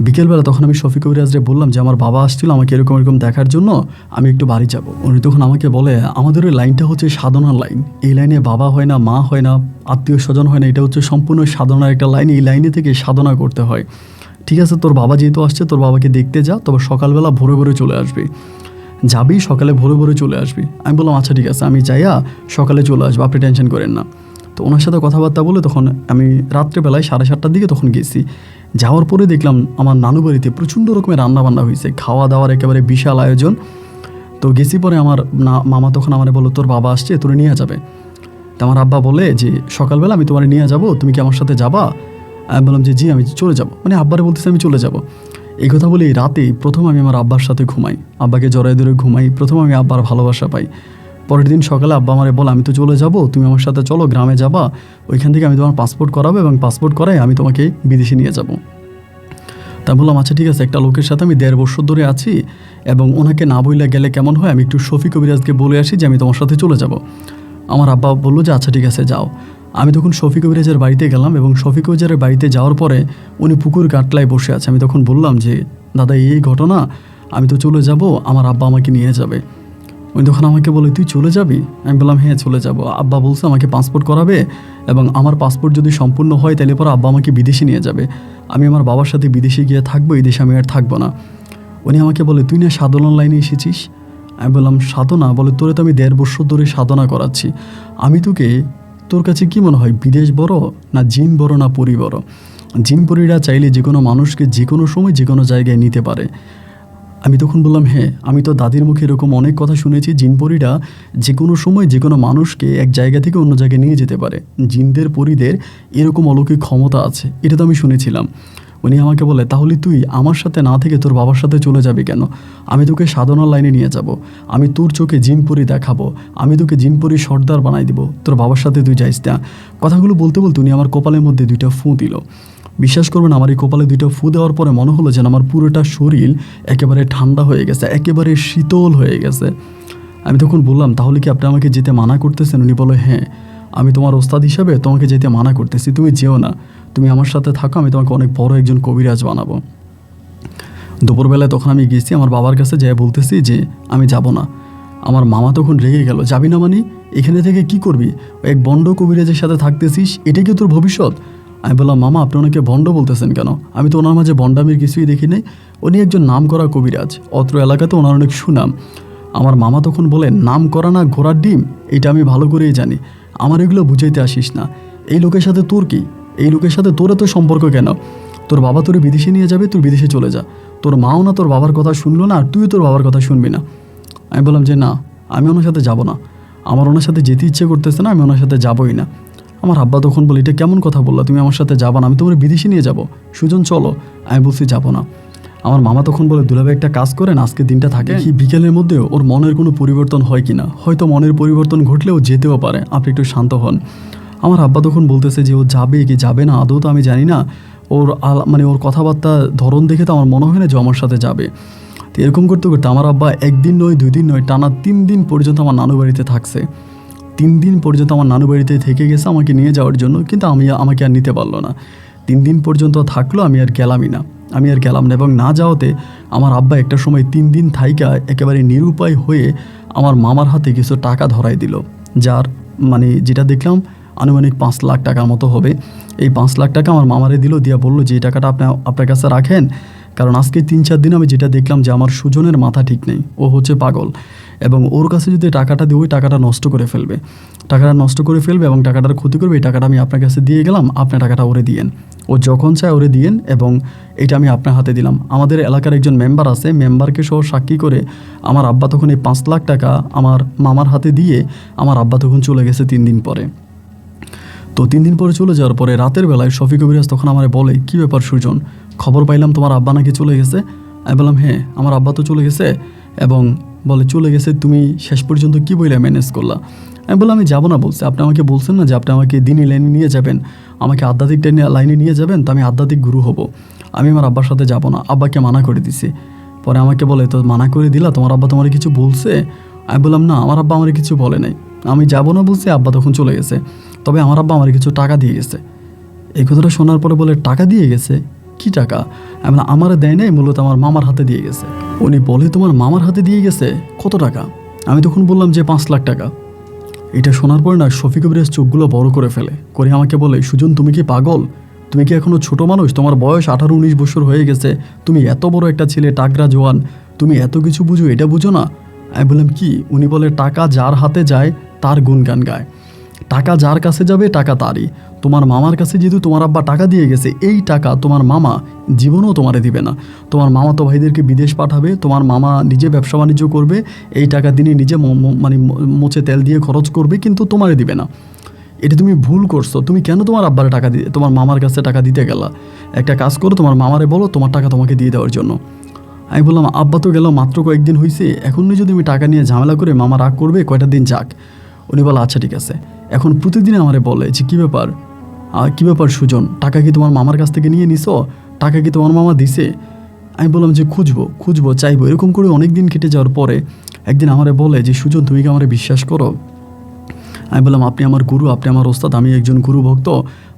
বিকেলবেলা তখন আমি শফিক কবিরাজরে বললাম যে আমার বাবা আসছিল আমাকে এরকম এরকম দেখার জন্য, আমি একটু বাড়ি যাব। উনি তখন আমাকে বলে আমাদের ওই লাইনটা হচ্ছে সাধনার লাইন। এই লাইনে বাবা হয় না, মা হয় না, আত্মীয় স্বজন হয় না, এটা হচ্ছে সম্পূর্ণ সাধনার একটা লাইন। এই লাইনে থেকে সাধনা করতে হয়। ঠিক আছে, তোর বাবা যেহেতু আসছে, তোর বাবাকে দেখতে যা, তবে সকালবেলা ভোরে ভোরে চলে আসবি। যাবি সকালে ভোরে ভোরে চলে আসবি। আমি বললাম আচ্ছা ঠিক আছে, আমি যাইয়া সকালে চলে আসবো, আপনি টেনশন করেন না। তো ওনার সাথে কথাবার্তা বলে তখন আমি রাত্রেবেলায় 7:30টার দিকে তখন গেছি। যাওয়ার পরে দেখলাম আমার নানু বাড়িতে প্রচণ্ড রকমের রান্নাবান্না হয়েছে, খাওয়া দাওয়ার একেবারে বিশাল আয়োজন। তো গেছি, পরে আমার মামা তখন আমার বললো তোর বাবা আসছে, তোরে নিয়ে যাবে। তো আমার আব্বা বলে যে সকালবেলা আমি তোমার নিয়ে যাব, তুমি কি আমার সাথে যাবা? আমি বললাম যে জি আমি চলে যাব, মানে আব্বারে বলতেছি আমি চলে যাব। এই কথা বলে রাতেই প্রথম আমি আমার আব্বার সাথে ঘুমাই, আব্বাকে জড়ায় ধরে ঘুমাই। প্রথম আমি আব্বার ভালোবাসা পাই। পরের দিন সকালে আব্বা আমারে বলে আমি তো চলে যাব, তুমি আমার সাথে চলো, গ্রামে যাবা, ওইখান থেকে আমি তোমার পাসপোর্ট করাবো এবং পাসপোর্ট করাই আমি তোমাকে বিদেশে নিয়ে যাব। তা বললাম আচ্ছা ঠিক আছে, একটা লোকের সাথে আমি 1.5 বছর ধরে আছি এবং ওনাকে না বইলে গেলে কেমন হয়, আমি একটু শফিক কবিরাজকে বলে আসি যে আমি তোমার সাথে চলে যাব। আমার আব্বা বললো যে আচ্ছা ঠিক আছে যাও। আমি তখন শফিক কবিরাজের বাড়িতে গেলাম এবং শফিক কবিরাজের বাড়িতে যাওয়ার পরে উনি পুকুর কাটলায় বসে আছে। আমি তখন বললাম যে দাদা এই ঘটনা, আমি তো চলে যাব, আমার আব্বা আমাকে নিয়ে যাবে। উনি তখন আমাকে বলে তুই চলে যাবি? আমি বললাম হ্যাঁ চলে যাব। আব্বা বলছে আমাকে পাসপোর্ট করাবে এবং আমার পাসপোর্ট যদি সম্পূর্ণ হয় তাহলে পরে আব্বা আমাকে বিদেশে নিয়ে যাবে। আমি আমার বাবার সাথে বিদেশে গিয়ে থাকবো, এই দেশে আমি আর থাকবো না। উনি আমাকে বলে তুই না সাধনার লাইনে এসেছিস? আমি বললাম সাধনা? বলে তোরে তো আমি 1.5 বছর ধরে সাধনা করাচ্ছি। আমি তোকে, তোর কাছে কি মনে হয় বিদেশ বড় না জিন বড় না পরি বড়? জিন পরিরা চাইলে যে কোনো মানুষকে যে কোনো সময় যে কোনো জায়গায় নিতে পারে। আমি তখন বললাম হ্যাঁ, আমি তো দাদির মুখে এরকম অনেক কথা শুনেছি, জিনপরিরা যে কোনো সময় যে কোনো মানুষকে এক জায়গা থেকে অন্য জায়গায় নিয়ে যেতে পারে। জিনদের পরিদের এরকম অলৌকিক ক্ষমতা আছে, এটা তো আমি শুনেছিলাম। উনি আমাকে বলে তাহলে তুই আমার সাথে না থেকে তোর বাবার সাথে চলে যাবি কেন? আমি তোকে সাধনার লাইনে নিয়ে যাব, আমি তোর চোখে জিনপরি দেখাবো, আমি তোকে জিনপরি সর্দার বানাই দিব, তোর বাবার সাথে তুই যাইস না। কথাগুলো বলতে বলতে উনি আমার কপালের মধ্যে 2টা ফু দিল। বিশ্বাস করবেন আমার এই কপালে 2টা ফু দেওয়ার পরে মনে হলো যেন আমার পুরোটা শরীর একেবারে ঠান্ডা হয়ে গেছে, একেবারে শীতল হয়ে গেছে। আমি তখন বললাম তাহলে কি আপনি আমাকে যেতে মানা করতেছেন? উনি বলে হ্যাঁ, আমি তোমার ওস্তাদ হিসাবে তোমাকে যেতে মানা করতেছি, তুমি যেও না, তুমি আমার সাথে থাকো, আমি তোমাকে অনেক বড় একজন কবিরাজ বানাবো। দুপুরবেলায় তখন আমি গেছি আমার বাবার কাছে, যাই বলতেছি যে আমি যাব না। আমার মামা তখন রেগে গেল, যাবি না মানে এখানে থেকে কি করবি? এক বন্ড কবিরাজের সাথে থাকতেছিস, এটা কি তোর ভবিষ্যৎ? আমি বললাম মামা আপনি ওনাকে ভণ্ড বলতেছেন কেন? আমি তো ওনার মাঝে ভণ্ডামির কিছুই দেখি নাই। উনি একজন নাম করা কবিরাজ, অত্র এলাকাতে ওনার অনেক সুনাম। আমার মামা তখন বলে নাম করা না ঘোড়ার ডিম, এটা আমি ভালো করেই জানি, আমার এগুলো বুঝাইতে আসিস না। এই লোকের সাথে তোর কি? এই লোকের সাথে তোর এত সম্পর্ক কেন? তোর বাবা তোর বিদেশে নিয়ে যাবে, তুই বিদেশে চলে যা। তোর মাও না তোর বাবার কথা শুনলো না, আর তুইও তোর বাবার কথা শুনবি না। আমি বললাম যে না, আমি ওনার সাথে যাব না, আমার ওনার সাথে যেতে ইচ্ছে করতেছে না, আমি ওনার সাথে যাবই না। আমার আব্বা তখন বলে এটা কেমন কথা বললা, তুমি আমার সাথে যাবা না? আমি তোমার বিদেশে নিয়ে যাব, সুজন চলো। আমি বলছি যাবো না। আমার মামা তখন বলে দুলাভাই একটা কাজ করেন, আজকে দিনটা থাকে কি বিকেলের মধ্যে ওর মনের কোনো পরিবর্তন হয় কিনা, হয়তো মনের পরিবর্তন ঘটলেও যেতেও পারে, আপনি একটু শান্ত হন। আমার আব্বা তখন বলতেছে যে ও যাবে কি যাবে না আদৌ তো আমি জানি না, মানে ওর কথাবার্তা ধরন দেখে তো আমার মনে হয় না যে আমার সাথে যাবে। তো এরকম করতে করতে আমার আব্বা একদিন নয় 2 দিন নয় টানা 3 দিন পর্যন্ত আমার নানু বাড়িতে থাকছে। 3 দিন পর্যন্ত আমার নানু বাড়িতে থেকে গেছে আমাকে নিয়ে যাওয়ার জন্য, কিন্তু আমাকে আর নিতে পারলো না। 3 দিন পর্যন্ত থাকলো, আমি আর গেলাম না। এবং না যাওয়াতে আমার আব্বা একটা সময় 3 দিন থাইকা একেবারে নিরুপায় হয়ে আমার মামার হাতে কিছু টাকা ধরাই দিল, যার মানে যেটা দেখলাম আনুমানিক 5 লাখ টাকার মতো হবে। এই 5 লাখ টাকা আমার মামারে দিল, দিয়া বললো যে এই টাকাটা আপনার কাছে রাখেন, কারণ আজকে 3-4 দিন আমি যেটা দেখলাম যে আমার সুজনের মাথা ঠিক নেই, ও হচ্ছে পাগল, এবং ওর কাছে যদি টাকাটা দিই ওই টাকাটা নষ্ট করে ফেলবে এবং টাকাটার ক্ষতি করবে। এই টাকাটা আমি আপনার কাছে দিয়ে গেলাম, আপনি টাকাটা ওরে দিয়েন, ও যখন চায় ওরে দিয়েন, এবং এটা আমি আপনার হাতে দিলাম। আমাদের এলাকার একজন মেম্বার আছে, মেম্বারকে সহ সাক্ষী করে আমার আব্বা তখন এই 5 লাখ টাকা আমার মামার হাতে দিয়ে আমার আব্বা তখন চলে গেছে 3 দিন পরে। তো 3 দিন পরে চলে যাওয়ার পরে রাতের বেলায় শফিক কবিরাজ তখন আমারে বলে, কী ব্যাপার সুজন, খবর পাইলাম তোমার আব্বা নাকি চলে গেছে। আমি বললাম হ্যাঁ, আমার আব্বা তো চলে গেছে। এবং বলে চলে গেছে, তুমি শেষ পর্যন্ত কী বইলে ম্যানেজ করলা? আমি বললাম আমি যাবো না বলছি, আপনি আমাকে বলছেন না যে আপনি আমাকে দিনী লাইনে নিয়ে যাবেন, আমাকে আধ্যাত্মিক লাইনে নিয়ে যাবেন, তো আমি আধ্যাত্মিক গুরু হব, আমি আমার আব্বার সাথে যাব না, আব্বাকে মানা করে দিছি। পরে আমাকে বলে, তো মানা করে দিলা, তোমার আব্বা তোমার কিছু বলছে? আমি বললাম না, আমার আব্বা আমার কিছু বলে নাই, আমি যাব না বলছি, আব্বা তখন চলে গেছে, তবে আমার আব্বা আমার কিছু টাকা দিয়ে গেছে। এই কথাটা শোনার পরে বলে, টাকা দিয়ে গেছে? কি টাকা? আমি আমার দেয় নাই, মূলত আমার মামার হাতে দিয়ে গেছে। উনি বলে, তোমার মামার হাতে দিয়ে গেছে? কত টাকা? আমি তখন বললাম যে 5 লাখ টাকা। এটা শোনার পরে না শফিক কবিরের চোখগুলো বড় করে ফেলে, করে আমাকে বলে, সুজন তুমি কি পাগল? তুমি কি এখনও ছোট মানুষ? তোমার বয়স 18-19 বছর হয়ে গেছে, তুমি এত বড় একটা ছেলে, টাকরা জোয়ান, তুমি এত কিছু বুঝো, এটা বুঝো না? আমি বললাম কি? উনি বলে, টাকা যার হাতে যায় তার গুণগান গায়, টাকা যার কাছে যাবে টাকা তারই। তোমার মামার কাছে যেহেতু তোমার আব্বা টাকা দিয়ে গেছে, এই টাকা তোমার মামা জীবনেও তোমারে দিবে না। তোমার মামা তো ভাইদেরকে বিদেশ পাঠাবে, তোমার মামা নিজে ব্যবসা বাণিজ্য করবে, এই টাকা তিনি নিজে মানে মোচে তেল দিয়ে খরচ করবে, কিন্তু তোমারে দিবে না। এটা তুমি ভুল করছো। তুমি কেন তোমার আব্বার টাকা দিয়ে তোমার মামার কাছে টাকা দিতে গেলা? একটা কাজ করো, তোমার মামারে বলো তোমার টাকা তোমাকে দিয়ে দেওয়ার জন্য। আমি বললাম, আব্বা তো গেল মাত্র কয়েকদিন হয়েছে, এখন যদি আমি টাকা নিয়ে ঝামেলা করে, মামা রাগ করবে, কয়টা দিন যাক। উনি বলে, আচ্ছা ঠিক আছে। এখন প্রতিদিন আমারে বলে যে কী ব্যাপার সুজন, টাকা কি তোমার মামার কাছ থেকে নিয়ে নিছো? টাকা কি তোমার মামা দিছে? আমি বললাম যে খুঁজবো চাইবো। এরকম করে অনেক দিন কেটে যাওয়ার পরে একদিন আমারে বলে যে, সুজন তুমি কি আমারে বিশ্বাস করো? আমি বললাম, আপনি আমার গুরু, আপনি আমার ওস্তাদ, আমি একজন গুরু ভক্ত,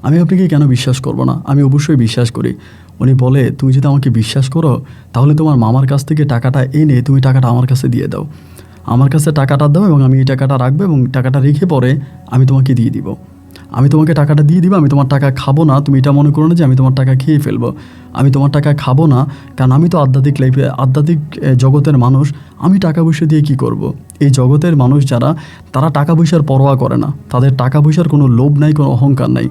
আমি আপনাকে কেন বিশ্বাস করব না? আমি অবশ্যই বিশ্বাস করি। উনি বলে, তুমি যদি আমাকে বিশ্বাস করো তাহলে তোমার মামার কাছ থেকে টাকাটা এনে তুমি টাকাটা আমার কাছে দিয়ে দাও, আমার কাছে টাকাটা দাও, এবং আমি এই টাকাটা রাখবো, এবং টাকাটা রেখে পরে আমি তোমাকে দিয়ে দিব। আমি তোমাকে টাকাটা দিয়ে দিব, আমি তোমার টাকা খাবো না, তুমি এটা মনে করো না যে আমি তোমার টাকা খেয়ে ফেলবো। আমি তোমার টাকা খাবো না, কারণ আমি তো আধ্যাত্মিক জগতের মানুষ। আমি টাকা পয়সা দিয়ে কি করব? এই জগতের মানুষ যারা, তারা টাকা পয়সার পরোয়া করে না, তাদের টাকা পয়সার কোনো লোভ নাই, কোনো অহংকার নাই।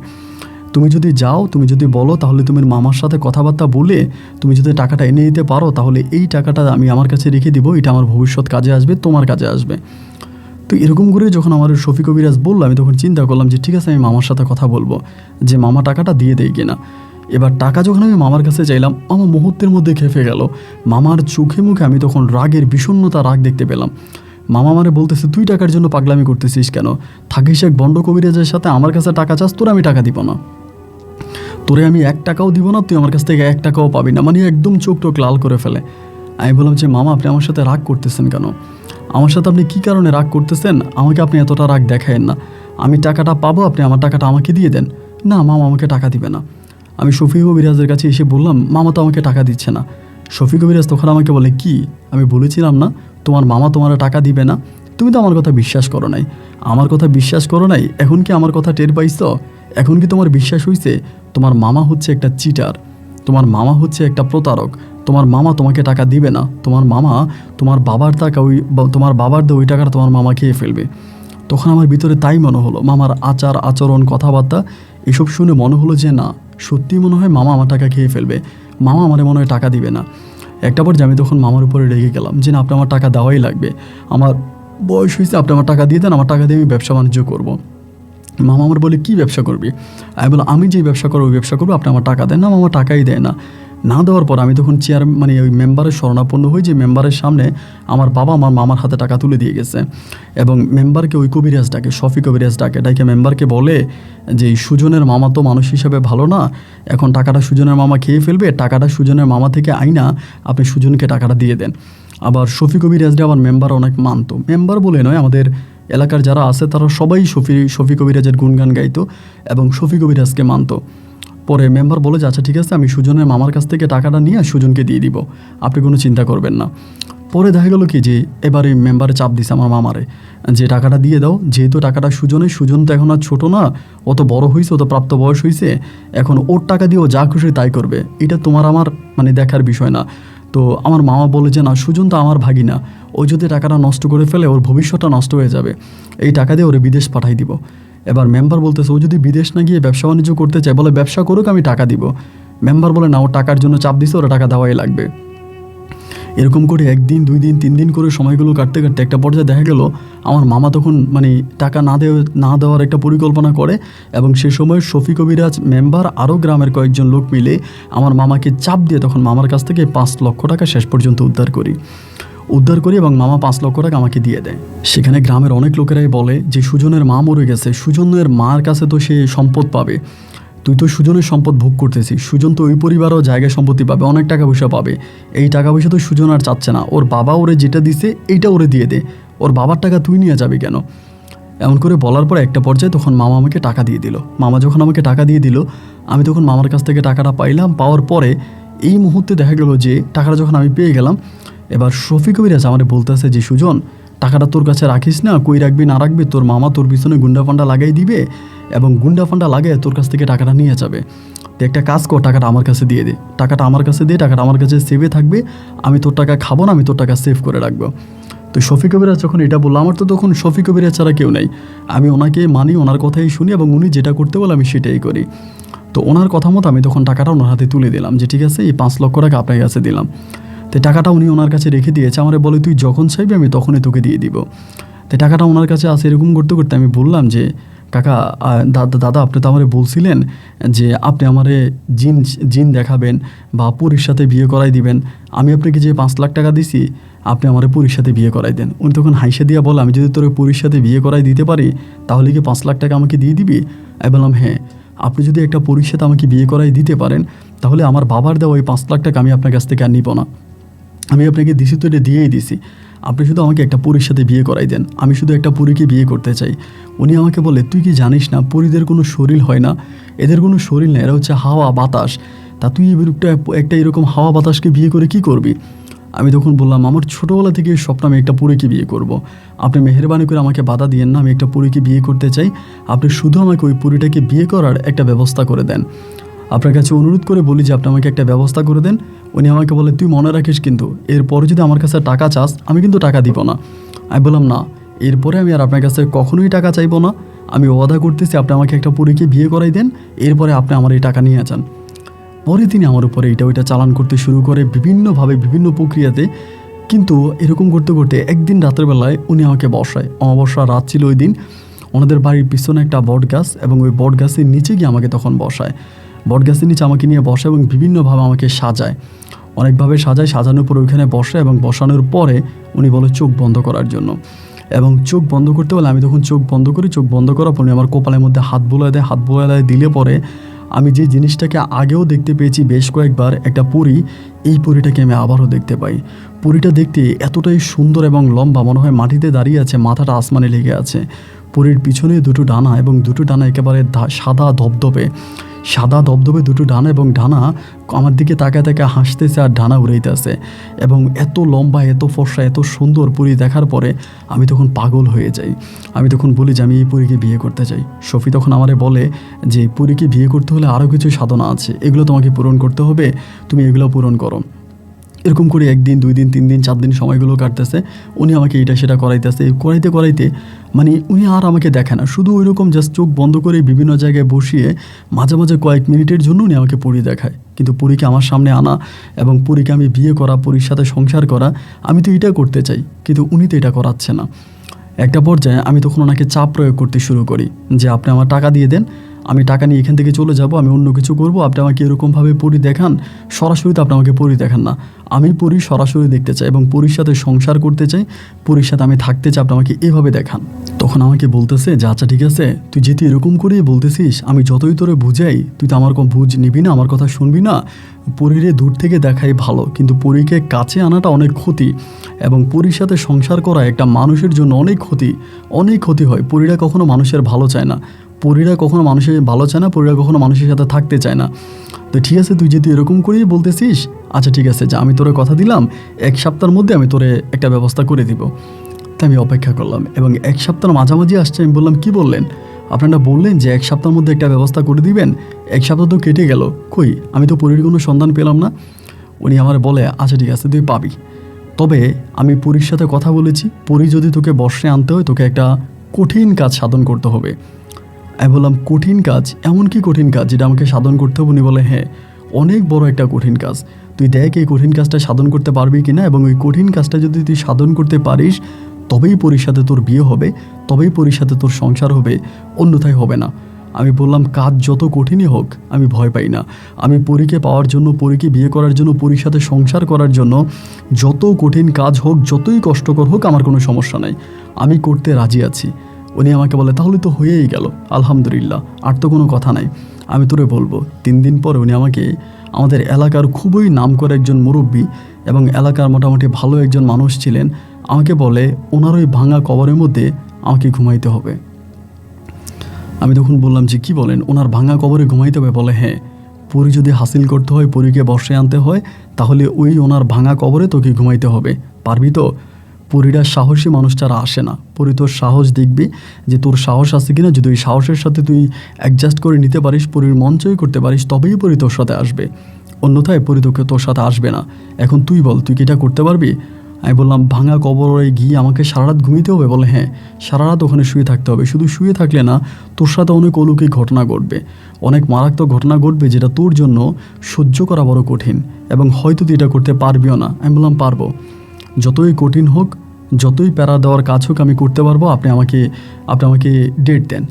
তুমি যদি যাও, তুমি যদি বলো, তাহলে তুমি মামার সাথে কথাবার্তা বলে তুমি যদি টাকাটা এনে দিতে পারো, তাহলে এই টাকাটা আমি আমার কাছে রেখে দিব, এটা আমার ভবিষ্যৎ কাজে আসবে, তোমার কাজে আসবে। তো এরকম করে যখন আমার শফিক কবিরাজ বললো, আমি তখন চিন্তা করলাম যে ঠিক আছে, আমি মামার সাথে কথা বলবো যে মামা টাকাটা দিয়ে দেয় কিনা। এবার টাকা যখন আমি মামার কাছে চাইলাম, আমার মুহূর্তের মধ্যে খেপে গেল। মামার চোখে মুখে আমি তখন রাগের বিষণ্ণতা, রাগ দেখতে পেলাম। মামা আমারে বলতেছে, তুই টাকার জন্য পাগলামি করতেছিস কেন? থাকিস এক বন্ড কবিরাজের সাথে, আমার কাছে টাকা চাস, তোরা আমি টাকা দিব না, তোরে আমি 1 টাকাও দিব না, তুই আমার কাছ থেকে 1 টাকাও পাবি না। মানে একদম চোখ টোক লাল করে ফেলে। আমি বললাম যে মামা, আপনি আমার সাথে রাগ করতেছেন কেন? আমার সাথে আপনি কী কারণে রাগ করতেছেন? আমাকে আপনি এতটা রাগ দেখায়েন না। আমি টাকাটা পাবো, আপনি আমার টাকাটা আমাকে দিয়ে দেন। না, মামা আমাকে টাকা দিবে না। আমি শফিক কবিরাজের কাছে এসে বললাম, মামা তো আমাকে টাকা দিচ্ছে না। শফিক কবিরাজ তখন আমাকে বলে, কি আমি বলেছিলাম না তোমার মামা তোমার টাকা দিবে না? তুমি তো আমার কথা বিশ্বাস করো নাই। আমার কথা বিশ্বাস করো নাই, এখন কি আমার কথা টের পাইছ? এখন কি তোমার বিশ্বাস হইছে? তোমার মামা হচ্ছে একটা চিটার, তোমার মামা হচ্ছে একটা প্রতারক। তোমার মামা তোমাকে টাকা দিবে না। তোমার মামা তোমার বাবার টাকা, তোমার বাবার ওই টাকাটা তোমার মামা খেয়ে ফেলবে। তখন আমার ভিতরে তাই মনে হলো, মামার আচরণ, কথাবার্তা এসব শুনে মনে হলো যে না, সত্যি মনে হয় মামা আমার টাকা খেয়ে ফেলবে, মামা আমার মনে হয় টাকা দিবে না। একটা পর আমি তখন মামার উপরে রেগে গেলাম যে না, আপনি আমার টাকা দেওয়াই লাগবে, আমার বয়স হয়েছে, আপনি আমার টাকা দিয়ে দেন, আমার টাকা দিয়ে আমি ব্যবসা বাণিজ্য করবো। মামা আমার বলে, কী ব্যবসা করবি? আমি বললাম, আমি যেই ব্যবসা করবো ওই ব্যবসা করবো, আপনি আমার টাকা দেন না। মামা টাকাই দেয় না। না দেওয়ার পর আমি তখন মানে ওই মেম্বারের শরণাপন্ন হই, যে মেম্বারের সামনে আমার বাবা আমার মামার হাতে টাকা তুলে দিয়ে গেছে। এবং মেম্বারকে ওই কবিরাজ ডাকে, শফি কবিরাজ ডাকে মেম্বারকে বলে যে সুজনের মামা তো মানুষ হিসাবে ভালো না, এখন টাকাটা সুজনের মামা খেয়ে ফেলবে, টাকাটা সুজনের মামা থেকে আইনা আপনি সুজনকে টাকাটা দিয়ে দেন। আবার শফি কবিরাজটা আমার মেম্বার অনেক মানতো, মেম্বার বলে নয়, আমাদের এলাকার যারা আছে তারা সবাই শফি কবিরাজের গুণগান গাইতো এবং শফি কবিরাজকে মানতো। পরে মেম্বার বলে যে আচ্ছা ঠিক আছে, আমি সুজনের মামার কাছ থেকে টাকাটা নিয়ে সুজনকে দিয়ে দিব, আপনি কোনো চিন্তা করবেন না। পরে দেখা গেলো কি যে এবারে মেম্বারে চাপ দিছে আমার মামারে যে টাকাটা দিয়ে দাও, যেহেতু টাকাটা সুজন তো এখন আর ছোটো না, অত বড় হয়েছে, অত প্রাপ্ত বয়স হয়েছে, এখন ওর টাকা দিয়ে ও যা খুশি তাই করবে, এটা তোমার আমার মানে দেখার বিষয় না। তো আমার মামা বলে যে না, সুজন তো আমার ভাগিনা, ও যদি টাকাটা নষ্ট করে ফেলে ওর ভবিষ্যৎটা নষ্ট হয়ে যাবে, এই টাকা দিয়ে ওরে বিদেশ পাঠাই দিব। এবার মেম্বার বলতেছে ও যদি বিদেশ না গিয়ে ব্যবসা বাণিজ্য করতে চায়, বলে ব্যবসা করুক, আমি টাকা দিব। মেম্বার বলে না, ও টাকার জন্য চাপ দিছে, ওরা টাকা দেওয়াই লাগবে। এরকম করে 1 দিন 2 দিন 3 দিন করে সময়গুলো কাটতে কাটতে একটা পর্যায়ে দেখা গেল আমার মামা তখন মানে টাকা না দেওয়ার একটা পরিকল্পনা করে, এবং সে সময় শফি কবিরাজ মেম্বার আরও গ্রামের কয়েকজন লোক মিলে আমার মামাকে চাপ দিয়ে তখন মামার কাছ থেকে 5 লক্ষ টাকা শেষ পর্যন্ত উদ্ধার করি এবং মামা 5 লক্ষ টাকা আমাকে দিয়ে দেয়। সেখানে গ্রামের অনেক লোকেরাই বলে যে সুজনের মা মরে গেছে, সুজনের মার কাছে তো সে সম্পদ পাবে, তুই তো সুজনের সম্পদ ভোগ করতেছিস, সুজন তো ওই পরিবারও জায়গা সম্পত্তি পাবে, অনেক টাকা পয়সা পাবে, এই টাকা পয়সা তো সুজন আর চাচ্ছে না, ওর বাবা ওরে যেটা দিছে এইটা ওরে দিয়ে দে, ওর বাবার টাকা তুই নিয়ে যাবি কেন? এমন করে বলার পর একটা পর্যায়ে তখন মামা আমাকে টাকা দিয়ে দিল। মামা যখন আমাকে টাকা দিয়ে দিল, আমি তখন মামার কাছ থেকে টাকাটা পাইলাম। পাওয়ার পরে এই মুহূর্তে দেখা গেল যে টাকাটা যখন আমি পেয়ে গেলাম, এবার শফি কবিরাজ আমার বলতেছে যে সুজন, টাকাটা তোর কাছে রাখিস না, কই রাখবি না রাখবি, তোর মামা তোর পিছনে গুন্ডা ফান্ডা লাগাই দিবে এবং গুন্ডা ফান্ডা লাগাই তোর কাছ থেকে টাকাটা নিয়ে যাবে। তো একটা কাজ কর, টাকাটা আমার কাছে দিয়ে দে, টাকাটা আমার কাছে সেভে থাকবে, আমি তোর টাকা খাবো না, আমি তোর টাকা সেভ করে রাখবো। তো শফি কবিরাজ যখন এটা বললো, আমার তো তখন শফি কবিরাজ ছাড়া কেউ নেই, আমি ওনাকে মানি, ওনার কথাই শুনি এবং উনি যেটা করতে বলে আমি সেটাই করি। তো ওনার কথা মতো আমি তখন টাকাটা ওনার হাতে তুলে দিলাম যে ঠিক আছে, এই 5 লক্ষ টাকা আপনার কাছে দিলাম। তো টাকাটা উনি ওনার কাছে রেখে দিয়েছে, আমারে বলে তুই যখন চাইবি আমি তখনই তোকে দিয়ে দিব। তো টাকাটা ওনার কাছে আসে। এরকম করতে করতে আমি বললাম যে কাকা, দাদা আপনি তো আমারে বলছিলেন যে আপনি আমারে জিন দেখাবেন বা পুরীর সাথে বিয়ে করাই দিবেন, আমি আপনাকে যে 5 লাখ টাকা দিছি আপনি আমারে পুরীর সাথে বিয়ে করাই দেন। উনি তখন হাইসে দিয়া বলে, আমি যদি তোর পুরীর সাথে বিয়ে করাই দিতে পারি তাহলে কি 5 লাখ টাকা আমাকে দিয়ে দিবি? আমি বললাম হ্যাঁ, আপনি যদি একটা পুরীর সাথে আমাকে বিয়ে করাই দিতে পারেন তাহলে আমার বাবার দেওয়া ওই 5 লাখ টাকা আমি আপনার কাছ থেকে আর নিব না, আমি আপনাকে দিছি তো এটা দিয়েই দিছি, আপনি শুধু আমাকে একটা পুরীর সাথে বিয়ে করাই দেন, আমি শুধু একটা পুরীকে বিয়ে করতে চাই। উনি আমাকে বলে, তুই কি জানিস না পুরীদের কোনো শরীর হয় না, এদের কোনো শরীর না, এরা হচ্ছে হাওয়া বাতাস, তা তুই একটা এরকম হাওয়া বাতাসকে বিয়ে করে কি করবি? আমি তখন বললাম, আমার ছোটোবেলা থেকে স্বপ্ন আমি একটা পুরীকে বিয়ে করব। আপনি মেহেরবানি করে আমাকে বাধা দিয়েন না, আমি একটা পুরীকে বিয়ে করতে চাই, আপনি শুধু আমাকে ওই পুরীটাকে বিয়ে করার একটা ব্যবস্থা করে দেন। আপনার কাছে অনুরোধ করে বলি যে আপনি আমাকে একটা ব্যবস্থা করে দেন। উনি আমাকে বলে, তুই মনে রাখিস কিন্তু এরপরে যদি আমার কাছে টাকা চাস আমি কিন্তু টাকা দিব না। আমি বললাম না, এরপরে আমি আর আপনার কাছে কখনোই টাকা চাইবো না, আমি ওয়াদা করতেছি আপনি আমাকে একটা পুরীকে বিয়ে করাই দেন, এরপরে আপনি আমার এই টাকা নিয়ে যান। পরে তিনি আমার উপরে এটা ওইটা চালান করতে শুরু করে বিভিন্নভাবে বিভিন্ন প্রক্রিয়াতে। কিন্তু এরকম করতে করতে একদিন রাতের বেলায় উনি আমাকে বসায়, অমাবস্যা রাত ছিল ওই দিন, ওনাদের বাড়ির পিছনে একটা বট গাছ এবং ওই বট গাছের নিচে গিয়ে আমাকে তখন বসায়, বট গাছের নিচে আমাকে নিয়ে বসে এবং বিভিন্নভাবে আমাকে সাজায়, অনেকভাবে সাজানোর পর ওইখানে বসে এবং বসানোর পরে উনি বলে চোখ বন্ধ করার জন্য, এবং চোখ বন্ধ করতে বলে আমি তখন চোখ বন্ধ করি। চোখ বন্ধ করার পরে আমার কপালের মধ্যে হাত বোলায় দেয়, দিলে পরে আমি যে জিনিসটাকে আগেও দেখতে পেয়েছি বেশ কয়েকবার, একটা পরী, এই পরীটাকে আমি আবারও দেখতে পাই। পরীটা দেখতে এতটাই সুন্দর এবং লম্বা, মনে হয় মাটিতে দাঁড়িয়ে আছে, মাথাটা আসমানে লেগে আছে। পরীর পিছনে 2টো ডানা এবং 2টো ডানা একেবারে সাদা ধবধবে 2টো ডানা, এবং ডানা আমার দিকে তাকায় হাসতেছে আর ডানা উড়াইতেছে, এবং এত লম্বা, এত ফর্সা, এত সুন্দর পরী দেখার পরে আমি তখন পাগল হয়ে যাই। আমি তখন বলি যে আমি এই পরীকে বিয়ে করতে চাই। শফি তখন আমারে বলে যে পরীকে বিয়ে করতে হলে আরও কিছু সাধনা আছে, এগুলো তোমাকে পূরণ করতে হবে, তুমি এগুলো পূরণ করো। এরকম করে 1 দিন 2 দিন 3 দিন 4 দিন সময়গুলো কাটতেছে, উনি আমাকে এটা সেটা করাইতে মানে উনি আর আমাকে দেখে না, শুধু ওই রকম জাস্ট চোখ বন্ধ করে বিভিন্ন জায়গায় বসিয়ে মাঝে মাঝে কয়েক মিনিটের জন্য উনি আমাকে পরী দেখায়। কিন্তু পরীকে আমার সামনে আনা এবং পরীকে আমি বিয়ে করা, পরীর সাথে সংসার করা, আমি তো এটা করতে চাই, কিন্তু উনি তো এটা করাচ্ছে না। একটা পর্যায়ে আমি তখন ওনাকে চাপ প্রয়োগ করতে শুরু করি যে আপনি আমার টাকা দিয়ে দেন, আমি টাকা নিয়ে এখান থেকে চলে যাব, আমি অন্য কিছু করব, আপনি আমাকে এরকমভাবে পরী দেখান, সরাসরি তো আপনি আমাকে পরী দেখান না, আমি পরী সরাসরি দেখতে চাই এবং পরীর সাথে সংসার করতে চাই, পরীর সাথে আমি থাকতে চাই, আপনি আমাকে এভাবে দেখান। তখন আমাকে বলতেছে যে আচ্ছা ঠিক আছে, তুই যেহেতু এরকম করেই বলতেছিস, আমি যতই তোরে বুঝাই তুই তো আমার কোনো বুঝ নিবি না, আমার কথা শুনবি না। পরীরে দূর থেকে দেখাই ভালো, কিন্তু পরীকে কাছে আনাটা অনেক ক্ষতি, এবং পরীর সাথে সংসার করা একটা মানুষের জন্য অনেক ক্ষতি হয়। পরীরা কখনো মানুষের ভালো চায় না, পরীরা কখনো মানুষের ভালো চায় না, পরীরা কখনো মানুষের সাথে থাকতে চায় না। তো ঠিক আছে, তুই যেহেতু এরকম করেই বলতেছিস, আচ্ছা ঠিক আছে, যা আমি তোরে কথা দিলাম 1 সপ্তাহের মধ্যে আমি তোরে একটা ব্যবস্থা করে দিব। তাই আমি অপেক্ষা করলাম এবং 1 সপ্তাহের মাঝামাঝি আসছে। আমি বললাম কি বললেন? আপনারা বললেন যে 1 সপ্তাহের মধ্যে একটা ব্যবস্থা করে দিবেন, 1 সপ্তাহ তো কেটে গেল, কই আমি তো পরীর কোনো সন্ধান পেলাম না। উনি আমার বলে আচ্ছা ঠিক আছে, তুই পাবি, তবে আমি পরীর সাথে কথা বলেছি, পরী যদি তোকে বর্ষে আনতে হয় তোকে একটা কঠিন কাজ সাধন করতে হবে। আমি বললাম কঠিন কাজ? এমন কি কঠিন কাজ যেটা আমাকে সাধন করতে হবে? উনি বলে হ্যাঁ, অনেক বড় একটা কঠিন কাজ, তুই দেখ এই কঠিন কাজটা সাধন করতে পারবি কি না, এবং ওই কঠিন কাজটা যদি তুই সাধন করতে পারিস তবেই পরীর সাথে তোর বিয়ে হবে, তবেই পরীর সাথে তোর সংসার হবে, অন্যথায় হবে না। আমি বললাম কাজ যত কঠিনই হোক আমি ভয় পাই না, আমি পরীকে পাওয়ার জন্য, পরীকে বিয়ে করার জন্য, পরীর সাথে সংসার করার জন্য যত কঠিন কাজ হোক, যতই কষ্টকর হোক, আমার কোনো সমস্যা নাই, আমি করতে রাজি আছি। উনি আমাকে বলে তাহলে তো হয়েই গেল, আলহামদুলিল্লাহ, আর তো কোনো কথা নাই, আমি তোরে বলবো। 3 দিন পরে উনি আমাকে, আমাদের এলাকার খুবই নামকরা একজন মুরব্বী এবং এলাকার মোটামুটি ভালো একজন মানুষ ছিলেন, আমাকে বলে ওনার ওই ভাঙা কবরের মধ্যে আমাকে ঘুমাইতে হবে। আমি তখন বললাম যে কি বলেন, ওনার ভাঙা কবরে ঘুমাইতে হবে? বলে হ্যাঁ, পরী যদি হাসিল করতে হয়, পরীকে বর্ষে আনতে হয়, তাহলে ওই ওনার ভাঙা কবরে তোকে ঘুমাইতে হবে, পারবি তো? পরীরা সাহসী মানুষ যারা আসে না, পরী তোর সাহস দেখবি যে তোর সাহস আছে কিনা, যদি ওই সাহসের সাথে তুই অ্যাডজাস্ট করে নিতে পারিস, পরীর মন জয় করতে পারিস, তবেই পরী তোর সাথে আসবে, অন্যথায় পরী তোর সাথে আসবে না। এখন তুই বল, তুই কি এটা করতে পারবি? আমি বললাম ভাঙা কবরে গিয়ে আমাকে সারা রাত ঘুমিতে হবে? বলে হ্যাঁ, সারা রাত ওখানে শুয়ে থাকতে হবে। শুধু শুয়ে থাকলে না, তোর সাথে অনেক অলৌকিক ঘটনা ঘটবে, অনেক মারাত্মক ঘটনা ঘটবে, যেটা তোর জন্য সহ্য করা বড় কঠিন, এবং হয়তো তুই এটা করতে পারবিও না। আমি বললাম পারবো, যতই কঠিন হোক, যতই প্যারা দেওয়ার কাজ হোক, আমি করতে পারবো, আপনি আমাকে ডেট দেন।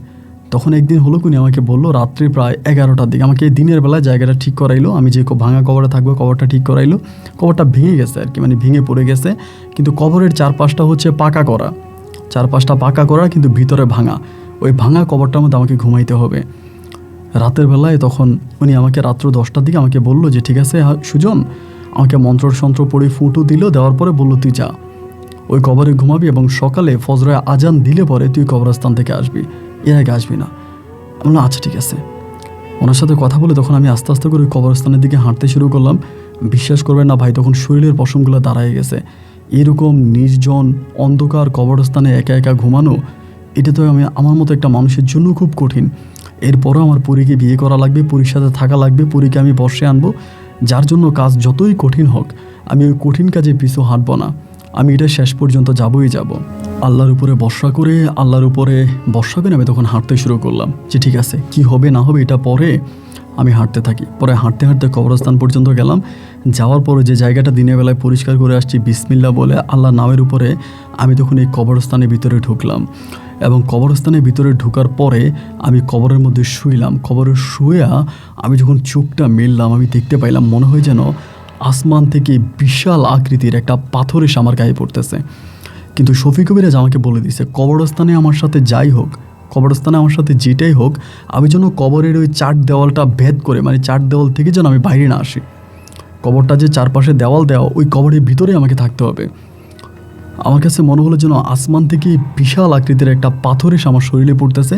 তখন একদিন হলো উনি আমাকে বললো রাত্রি প্রায় 11টার দিকে, আমাকে দিনের বেলায় জায়গাটা ঠিক করাইলো, আমি যে ভাঙা কবরে থাকবো কবরটা ঠিক করাইলো। কবরটা ভেঙে গেছে আর কি, মানে ভেঙে পড়ে গেছে, কিন্তু কবরের চারপাশটা হচ্ছে পাকা করা, চারপাশটা পাকা করা, কিন্তু ভিতরে ভাঙা। ওই ভাঙা কবরটার মধ্যে আমাকে ঘুমাইতে হবে রাতের বেলায়। তখন উনি আমাকে রাত্র 10টার দিকে আমাকে বললো যে ঠিক আছে সুজন, আমাকে মন্ত্র পড়ে ফুটো দিল, দেওয়ার পরে বললো তুই যা ওই কবরে ঘুমাবি, এবং সকালে ফজরে আজান দিলে পরে তুই কবরস্থান থেকে আসবি, এর আগে আসবি না। আমি বললাম আচ্ছা ঠিক আছে। ওনার সাথে কথা বলে তখন আমি আস্তে আস্তে করে ওই কবরস্থানের দিকে হাঁটতে শুরু করলাম। বিশ্বাস করবেন না ভাই, তখন শরীরের পশমগুলো দাঁড়ায় গেছে। এরকম নির্জন অন্ধকার কবরস্থানে একা একা ঘুমানো, এটা তো আমার মতো একটা মানুষের জন্য খুব কঠিন। এরপরও আমার পরীকে বিয়ে করা লাগবে, পরীর সাথে থাকা লাগবে, পরীকে আমি বর্ষে আনবো, যার জন্য কাজ যতই কঠিন হোক আমি ওই কঠিন কাজে পিছু হাঁটবো না, আমি এটা শেষ পর্যন্ত যাবই যাব। আল্লাহর উপরে ভরসা করে আমি তখন হাঁটতে শুরু করলাম যে ঠিক আছে, কি হবে না হবে এটা পরে আমি হাঁটতে থাকি। পরে হাঁটতে হাঁটতে কবরস্থান পর্যন্ত গেলাম। যাওয়ার পরে যে জায়গাটা দিনের বেলায় পরিষ্কার করে আসছি, বিসমিল্লাহ বলে আল্লাহর নামের উপরে আমি তখন এই কবরস্থানের ভিতরে ঢুকলাম, এবং কবরস্থানের ভিতরে ঢোকার পরে আমি কবরের মধ্যে শুইলাম। কবরে শুয়ে আমি যখন চোখটা মেললাম, আমি দেখতে পাইলাম মনে হয় যেন আসমান থেকে বিশাল আকৃতির একটা পাথর এসে আমার গায়ে পড়তেছে। কিন্তু শফিক কবিরাজ আমাকে বলে দিছে কবরস্থানে আমার সাথে যাই হোক, কবরস্থানে আমার সাথে যেটাই হোক, আমি যেন কবরের ওই 4 দেওয়ালটা ভেদ করে, মানে 4 দেওয়াল থেকে যেন আমি বাইরে না আসি। কবরটা যে চারপাশে দেওয়াল দেওয়া, ওই কবরের ভিতরে আমাকে থাকতে হবে। আমার কাছে মনে হলো যেন আসমান থেকে বিশাল আকৃতির একটা পাথর এসে আমার শরীরে পড়তেছে।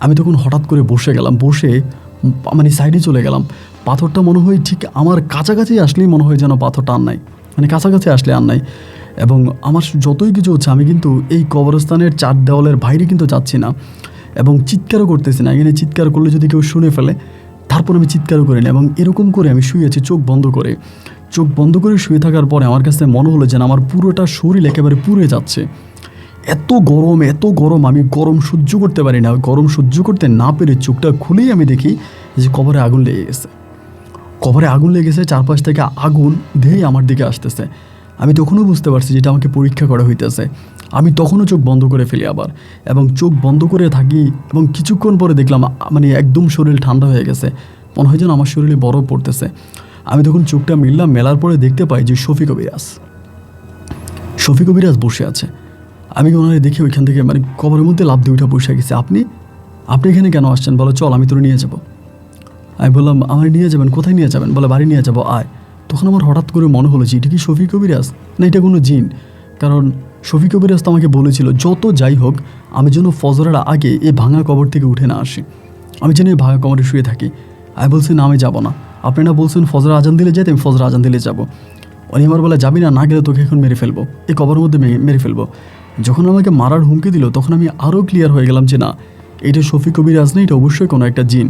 আমি তখন হঠাৎ করে বসে গেলাম, বসে মানে সাইডে চলে গেলাম। পাথরটা মনে হয় ঠিক আমার কাছাকাছি আসলেই মনে হয় যেন পাথরটা আর নাই, মানে কাছাকাছি আসলে আর নাই। এবং আমার যতই কিছু হচ্ছে, আমি কিন্তু এই কবরস্থানের 4 দেওয়ালের বাইরে কিন্তু যাচ্ছি না, এবং চিৎকারও করতেছি না। এখানে চিৎকার করলে যদি কেউ শুনে ফেলে, তারপর আমি চিৎকারও করি না। এবং এরকম করে আমি শুয়েছি চোখ বন্ধ করে শুয়ে থাকার পরে আমার কাছে মনে হলো যেন আমার পুরোটা শরীর একেবারে পুড়ে যাচ্ছে। এত গরম, আমি গরম সহ্য করতে পারি না। গরম সহ্য করতে না পেরে চোখটা খুলেই আমি দেখি যে কবরে আগুন লেগে গেছে, চারপাশ থেকে আগুন ধেয়ে আমার দিকে আসতেছে। আমি তখনও বুঝতে পারছি যেটা আমাকে পরীক্ষা করা হইতেছে। আমি তখনও চোখ বন্ধ করে ফেলি আবার, এবং চোখ বন্ধ করে থাকি এবং কিছুক্ষণ পরে দেখলাম মানে একদম শরীর ঠান্ডা হয়ে গেছে, মনে হয় যেন আমার শরীরে বরফ পড়তেছে। আমি তখন চোখটা মিললাম, মেলার পরে দেখতে পাই যে শফিক কবিরাজ বসে আছে। আমি ওনারে দেখে ওইখান থেকে মানে কবরের মধ্যে লাফ দিয়ে উঠে বসে গেছে। আপনি এখানে কেন আসছেন? বলো চল আমি তোরে নিয়ে যাব। আমি বললাম আমার নিয়ে যাবেন? কোথায় নিয়ে যাবেন? বলে বাড়ি নিয়ে যাবো, আয়। তখন আমার হঠাৎ করে মনে হলো যে এটা কি শফিক কবিরাজ, না এটা কোনো জিন? কারণ শফিক কবিরাজ তো আমাকে বলেছিল যত যাই হোক আমি যেন ফজরের আগে এই ভাঙা কবর থেকে উঠে না আসি, আমি যেন এই ভাঙা কবরে শুয়ে থাকি। আমি বলছি না আমি যাবো না, আপনি না বলছেন ফজর আজান দিলে যেতে, আমি ফজর আজান দিলে যাবো। উনি আমার বলে যাবি না, না গেলে তোকে এখন মেরে ফেলবো, এই কবরের মধ্যে মেরে ফেলবো। যখন আমাকে মারার হুমকি দিল তখন আমি আরও ক্লিয়ার হয়ে গেলাম যে না, এটা শফিক কবিরাজ না, এটা অবশ্যই কোনো একটা জিন।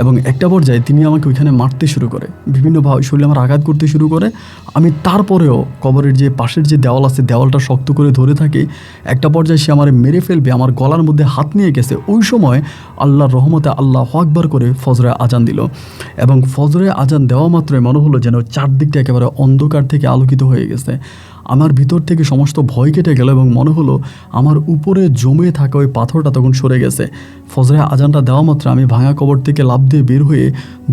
এবং একটা পর্যায়ে তিনি আমাকে ওইখানে মারতে শুরু করে, বিভিন্নভাবে শরীরে আমার আঘাত করতে শুরু করে। আমি তারপরেও কবরের যে পাশের যে দেওয়াল আছে দেওয়ালটা শক্ত করে ধরে থাকি। একটা পর্যায়ে সে আমার মেরে ফেলবে, আমার গলার মধ্যে হাত নিয়ে গেছে। ওই সময় আল্লাহর রহমতে আল্লাহু আকবার করে ফজরে আজান দিল, এবং ফজরে আজান দেওয়া মাত্রই মনে হলো যেন চারদিকটা একেবারে অন্ধকার থেকে আলোকিত হয়ে গেছে। আমার ভিতর থেকে সমস্ত ভয় কেটে গেল এবং মনে হলো আমার উপরে জমে থাকা ওই পাথরটা তখন সরে গেছে। ফজরে আজানটা দেওয়া মাত্র আমি ভাঙা কবর থেকে লাফ দিয়ে বের হয়ে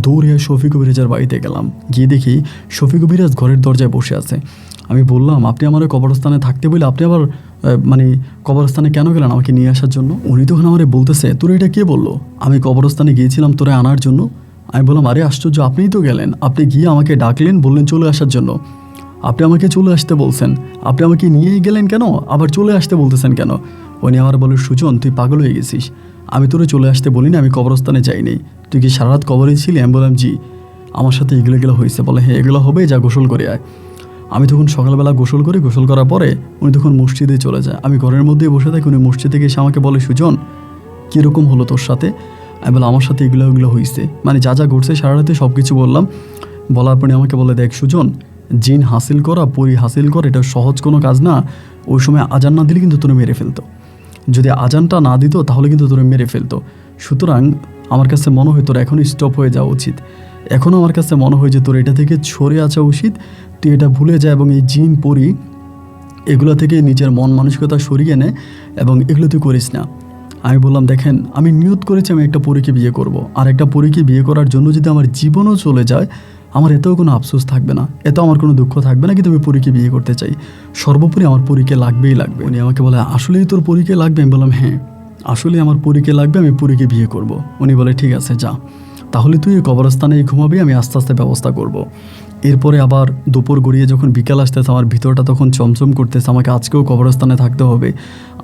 দৌড়ে শফিক কবিরাজের বাড়িতে গেলাম। গিয়ে দেখি শফিক কবিরাজ ঘরের দরজায় বসে আছে। আমি বললাম আপনি আমার কবরস্থানে থাকতে বলে আপনি আবার মানে কবরস্থানে কেন গেলেন আমাকে নিয়ে আসার জন্য? উনি তখন আমারে বলতেছে তোর এটা কে বললো? আমি কবরস্থানে গিয়েছিলাম তোরে আনার জন্য। আমি বললাম আরে আশ্চর্য, আপনিই তো গেলেন, আপনি গিয়ে আমাকে ডাকলেন, বললেন চলে আসার জন্য। আপনি আমাকে চলে আসতে বলছেন, আপনি আমাকে নিয়েই গেলেন কেন, আবার চলে আসতে বলতেছেন কেন? উনি আমার বলে সুজন তুই পাগল হয়ে গেছিস, আমি তোরে চলে আসতে বলিনি, আমি কবরস্থানে যাইনি। তুই কি সারা রাত কবরে ছিলি? আমি বললাম জি। আমার সাথে এগুলো হয়েছে। বলে হ্যাঁ এগুলো হবে, যা গোসল করে আয়। আমি তখন সকালবেলা গোসল করার পরে উনি তখন মসজিদে চলে যায়। আমি ঘরের মধ্যেই বসে থাকি, উনি মসজিদ থেকে এসে আমাকে বলে সুজন কীরকম হলো তোর সাথে? আমি বলে আমার সাথে এগুলো হয়েছে, মানে যা যা ঘটছে সারা রাতে সব কিছু বললাম। বলার পরে আমাকে বলে দেখ সুজন, জিন হাসিল করা, পরি হাসিল করা এটা সহজ কোনো কাজ না। ওই সময় আজান না দিলে কিন্তু তোরে মেরে ফেলতো, যদি আজানটা না দিত তাহলে কিন্তু তোরে মেরে ফেলতো। সুতরাং আমার কাছে মনে হয় তোর এখনই স্টপ হয়ে যাওয়া উচিত। এখনও আমার কাছে মনে হয় যে তোর এটা থেকে সরে আসা উচিত, তুই এটা ভুলে যা এবং এই জিন পরি এগুলো থেকে নিজের মন মানসিকতা সরিয়ে নে এবং এগুলো তুই করিস না। আমি বললাম দেখেন আমি নিয়ত করেছি আমি একটা পরীকে বিয়ে করব, আর একটা পরীকে বিয়ে করার জন্য যদি আমার জীবনও চলে যায় আমার এতেও কোনো আফসোস থাকবে না, এত আমার কোনো দুঃখ থাকবে না, কিন্তু আমি পরীকে বিয়ে করতে চাই, সর্বোপরি আমার পরীকে লাগবেই লাগবে। উনি আমাকে বলে আসলেই তোর পরীকে লাগবে? আমি বললাম হ্যাঁ আসলে আমার পরীকে লাগবে, আমি পরীকে বিয়ে করব। উনি বলে ঠিক আছে যা, তাহলে তুই কবরস্থানেই ঘুমাবি, আমি আস্তে আস্তে ব্যবস্থা করব। এরপরে আবার দুপুর গড়িয়ে যখন বিকাল আসতেছে আমার ভিতরটা তখন চমচম করতেছে, আমাকে আজকেও কবরস্থানে থাকতে হবে,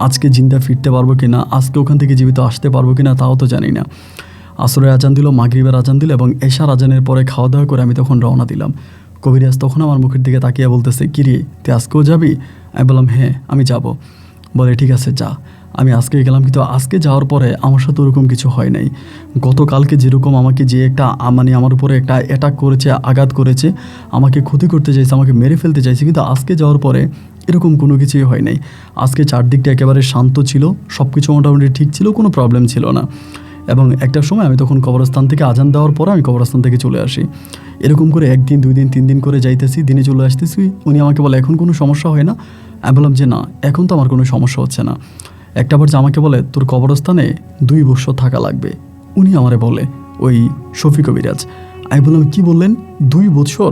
আজকে জিন্দা ফিরতে পারবো কি না, আজকে ওখান থেকে জীবিত আসতে পারবো কি না তাও তো জানি না। আসরের আজান দিল, মাগরিবের আজান দিল এবং এশার আজানের পরে খাওয়া দাওয়া করে আমি তখন রওনা দিলাম। কবিরাজ তখন আমার মুখের দিকে তাকিয়ে বলতেছে কিরে তুই আজকেও যাবি? আমি বললাম হ্যাঁ আমি যাব। বলে ঠিক আছে যা। আমি আজকে গেলাম, কিন্তু আজকে যাওয়ার পরে আমার সাথে ওরকম কিছু হয় নাই। গতকালকে যেরকম আমাকে যে একটা মানে আমার উপরে একটা অ্যাটাক করেছে, আঘাত করেছে, আমাকে ক্ষতি করতে চাইছে, আমাকে মেরে ফেলতে চাইছে, কিন্তু আজকে যাওয়ার পরে এরকম কোনো কিছুই হয় নাই। আজকে চারদিকটা একেবারে শান্ত ছিল, সব কিছু মোটামুটি ঠিক ছিল, কোনো প্রবলেম ছিল না। এবং একটা সময় আমি তখন কবরস্থান থেকে আজান দেওয়ার পর আমি কবরস্থান থেকে চলে আসি। এরকম করে একদিন দুই দিন তিন দিন করে যাইতেছি, দিনে চলে আসতেছি। উনি আমাকে বলে এখন কোনো সমস্যা হয় না? আমি বললাম যে না এখন তো আমার কোনো সমস্যা হচ্ছে না। একটা বার যে আমাকে বলে তোর কবরস্থানে 2 বছর থাকা লাগবে, উনি আমারে বলে ওই শফিক কবিরাজ। আমি বললাম কি বললেন 2 বছর?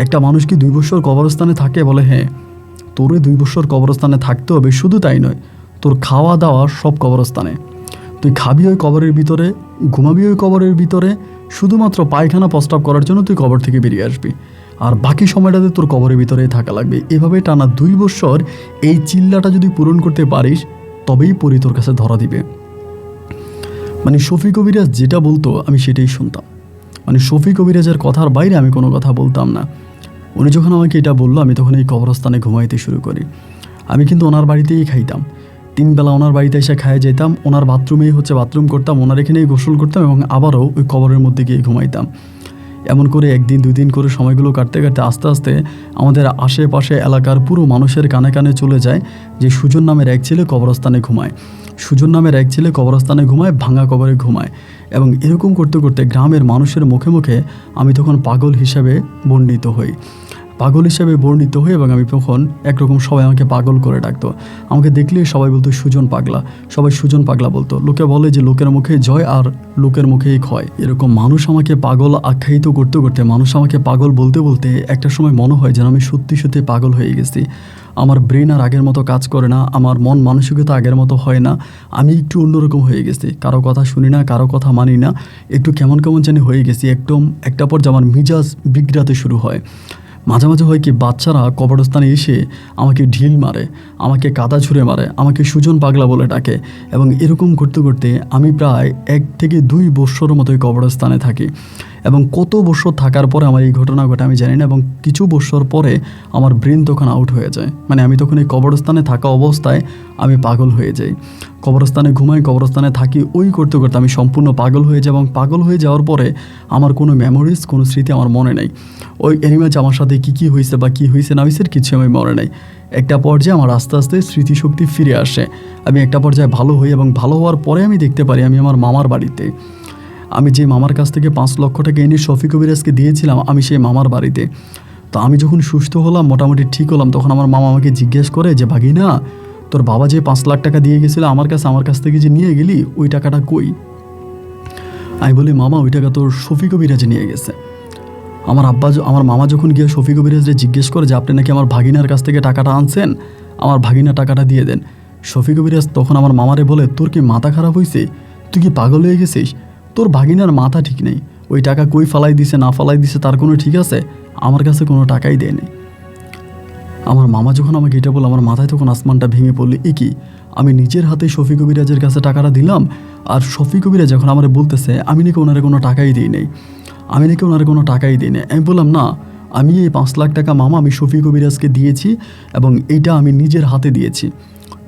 একটা মানুষ কি 2 বছর কবরস্থানে থাকে? বলে হ্যাঁ তোরে 2 বছর কবরস্থানে থাকতে হবে, শুধু তাই নয় তোর খাওয়া দাওয়া সব কবরস্থানে, তুই খাবি ওই কবরের ভিতরে, ঘুমাবি ওই কবরের ভিতরে, শুধুমাত্র পায়খানা প্রস্রাব করার জন্য তুই কবর থেকে বেরিয়ে আসবি, আর বাকি সময়টাতে তোর কবরের ভিতরেই থাকা লাগবে। এভাবে টানা 2 বছর এই চিল্লাটা যদি পূরণ করতে পারিস তবেই পরি তোর কাছে ধরা দিবে। মানে শফিক কবিরাজ যেটা বলতো আমি সেটাই শুনতাম, মানে শফিক কবিরাজের কথার বাইরে আমি কোনো কথা বলতাম না। উনি যখন আমাকে এটা বললো আমি তখন এই কবরস্থানে ঘুমাইতে শুরু করি। আমি কিন্তু ওনার বাড়িতেই খাইতাম, 3 বেলা ওনার বাড়িতে এসে খাইয়ে যেতাম, ওনার বাথরুমেই বাথরুম করতাম, ওনার এখানেই গোসল করতাম এবং আবারও ওই কবরের মধ্যে গিয়ে ঘুমাইতাম। এমন করে একদিন 2 দিন করে সময়গুলো কাটতে কাটতে আস্তে আস্তে আমাদের আশেপাশে এলাকার পুরো মানুষের কানে কানে চলে যায় যে সুজন নামের এক ছেলে কবরস্থানে ঘুমায়, সুজন নামের এক ছেলে কবরস্থানে ঘুমায়, ভাঙা কবরে ঘুমায়। এবং এরকম করতে করতে গ্রামের মানুষের মুখে মুখে আমি তখন পাগল হিসাবে বর্ণিত হই। পাগল হিসেবে বর্ণিত হই এবং আমি তখন একরকম সবাই আমাকে পাগল করে ডাকতো। আমাকে দেখলেই সবাই বলতো সুজন পাগলা, সবাই সুজন পাগলা বলতো। লোকে বলে যে লোকের মুখে জয় আর লোকের মুখেই ক্ষয়। এরকম মানুষ আমাকে পাগল আখ্যায়িত করতে করতে, মানুষ আমাকে পাগল বলতে বলতে একটা সময় মনে হয় যেন আমি সত্যি সত্যি পাগল হয়ে গেছি। আমার ব্রেন আর আগের মতো কাজ করে না, আমার মন মানসিকতা আগের মতো হয় না। আমি একটু অন্যরকম হয়ে গেছি, কারো কথা শুনি না, কারো কথা মানি না, একটু কেমন কেমন জানি হয়ে গেছি। একদম একটা পর্যায়ে আমার মিজাজ বিগড়াতে শুরু হয়। মাঝে মাঝে হয় কি, বাচ্চারা কবরস্থানে এসে আমাকে ঢিল মারে, আমাকে কাদা ছুঁড়ে মারে, আমাকে সুজন পাগলা বলে ডাকে। এবং এরকম করতে করতে আমি প্রায় 1 থেকে 2 বৎসরের মতোই কবরস্থানে থাকি। এবং কত বছর থাকার পরে আমার এই ঘটনা ঘটে আমি জানি না। এবং কিছু বছর পরে আমার ব্রেন তখন আউট হয়ে যায়, মানে আমি তখন এই কবরস্থানে থাকা অবস্থায় আমি পাগল হয়ে যাই। কবরস্থানে ঘুমাই, কবরস্থানে থাকি, ওই করতে করতে আমি সম্পূর্ণ পাগল হয়ে যাই। এবং পাগল হয়ে যাওয়ার পরে আমার কোনো মেমোরিজ, কোনো স্মৃতি আমার মনে নেই। ওই অ্যানিমেজ আমার সাথে কী হয়েছে বা কী হয়েছে না হয়েছে কিছু আমি মনে নেই। একটা পর্যায়ে আমার আস্তে আস্তে স্মৃতিশক্তি ফিরে আসে। আমি একটা পর্যায়ে ভালো হই এবং ভালো হওয়ার পরে আমি দেখতে পারি আমি আমার মামার বাড়িতে। আমি যে মামার কাছ থেকে 5 লক্ষ টাকা এনে শফিক কবিরাজকে দিয়েছিলাম, আমি সেই মামার বাড়িতে। তো আমি যখন সুস্থ হলাম, মোটামুটি ঠিক হলাম, তখন আমার মামা আমাকে জিজ্ঞেস করে যে ভাগিনা, তোর বাবা যে 5 লাখ টাকা দিয়ে গেছিলো আমার কাছ থেকে যে নিয়ে গেলি, ওই টাকাটা কই? আমি বলি মামা, ওই টাকা তোর শফিক কবিরাজ নিয়ে গেছে। আমার মামা যখন গিয়ে শফিক কবিরাজকে জিজ্ঞেস করে যে আপনি নাকি আমার ভাগিনার কাছ থেকে টাকাটা আনছেন, আমার ভাগিনা টাকাটা দিয়ে দেন। শফিক কবিরাজ তখন আমার মামারে বলে, তোর কি মাথা খারাপ হয়েছে? তুই কি পাগল হয়ে গেছিস? তোর ভাগিনার মাথা ঠিক নেই। ওই টাকা কই ফালাই দিছে না ফালাই দিছে তার কোনো ঠিক আছে? আমার কাছে কোনো টাকাই দেয়নি। আমার মামা যখন আমাকে এটা বলল, আমার মাথায় তখন আসমানটা ভেঙে পড়লো। কি, আমি নিজের হাতে শফিক কবিরাজের কাছে টাকাটা দিলাম, আর শফিক কবিরাজ যখন আমার বলতেছে আমি নাকি ওনারে কোনো টাকাই দিই নেই, আমি নাকি ওনারে কোনো টাকাই দিই নেই। আমি বললাম না, আমি এই 5 লাখ টাকা মামা আমি শফিক কবিরাজকে দিয়েছি এবং এইটা আমি নিজের হাতে দিয়েছি।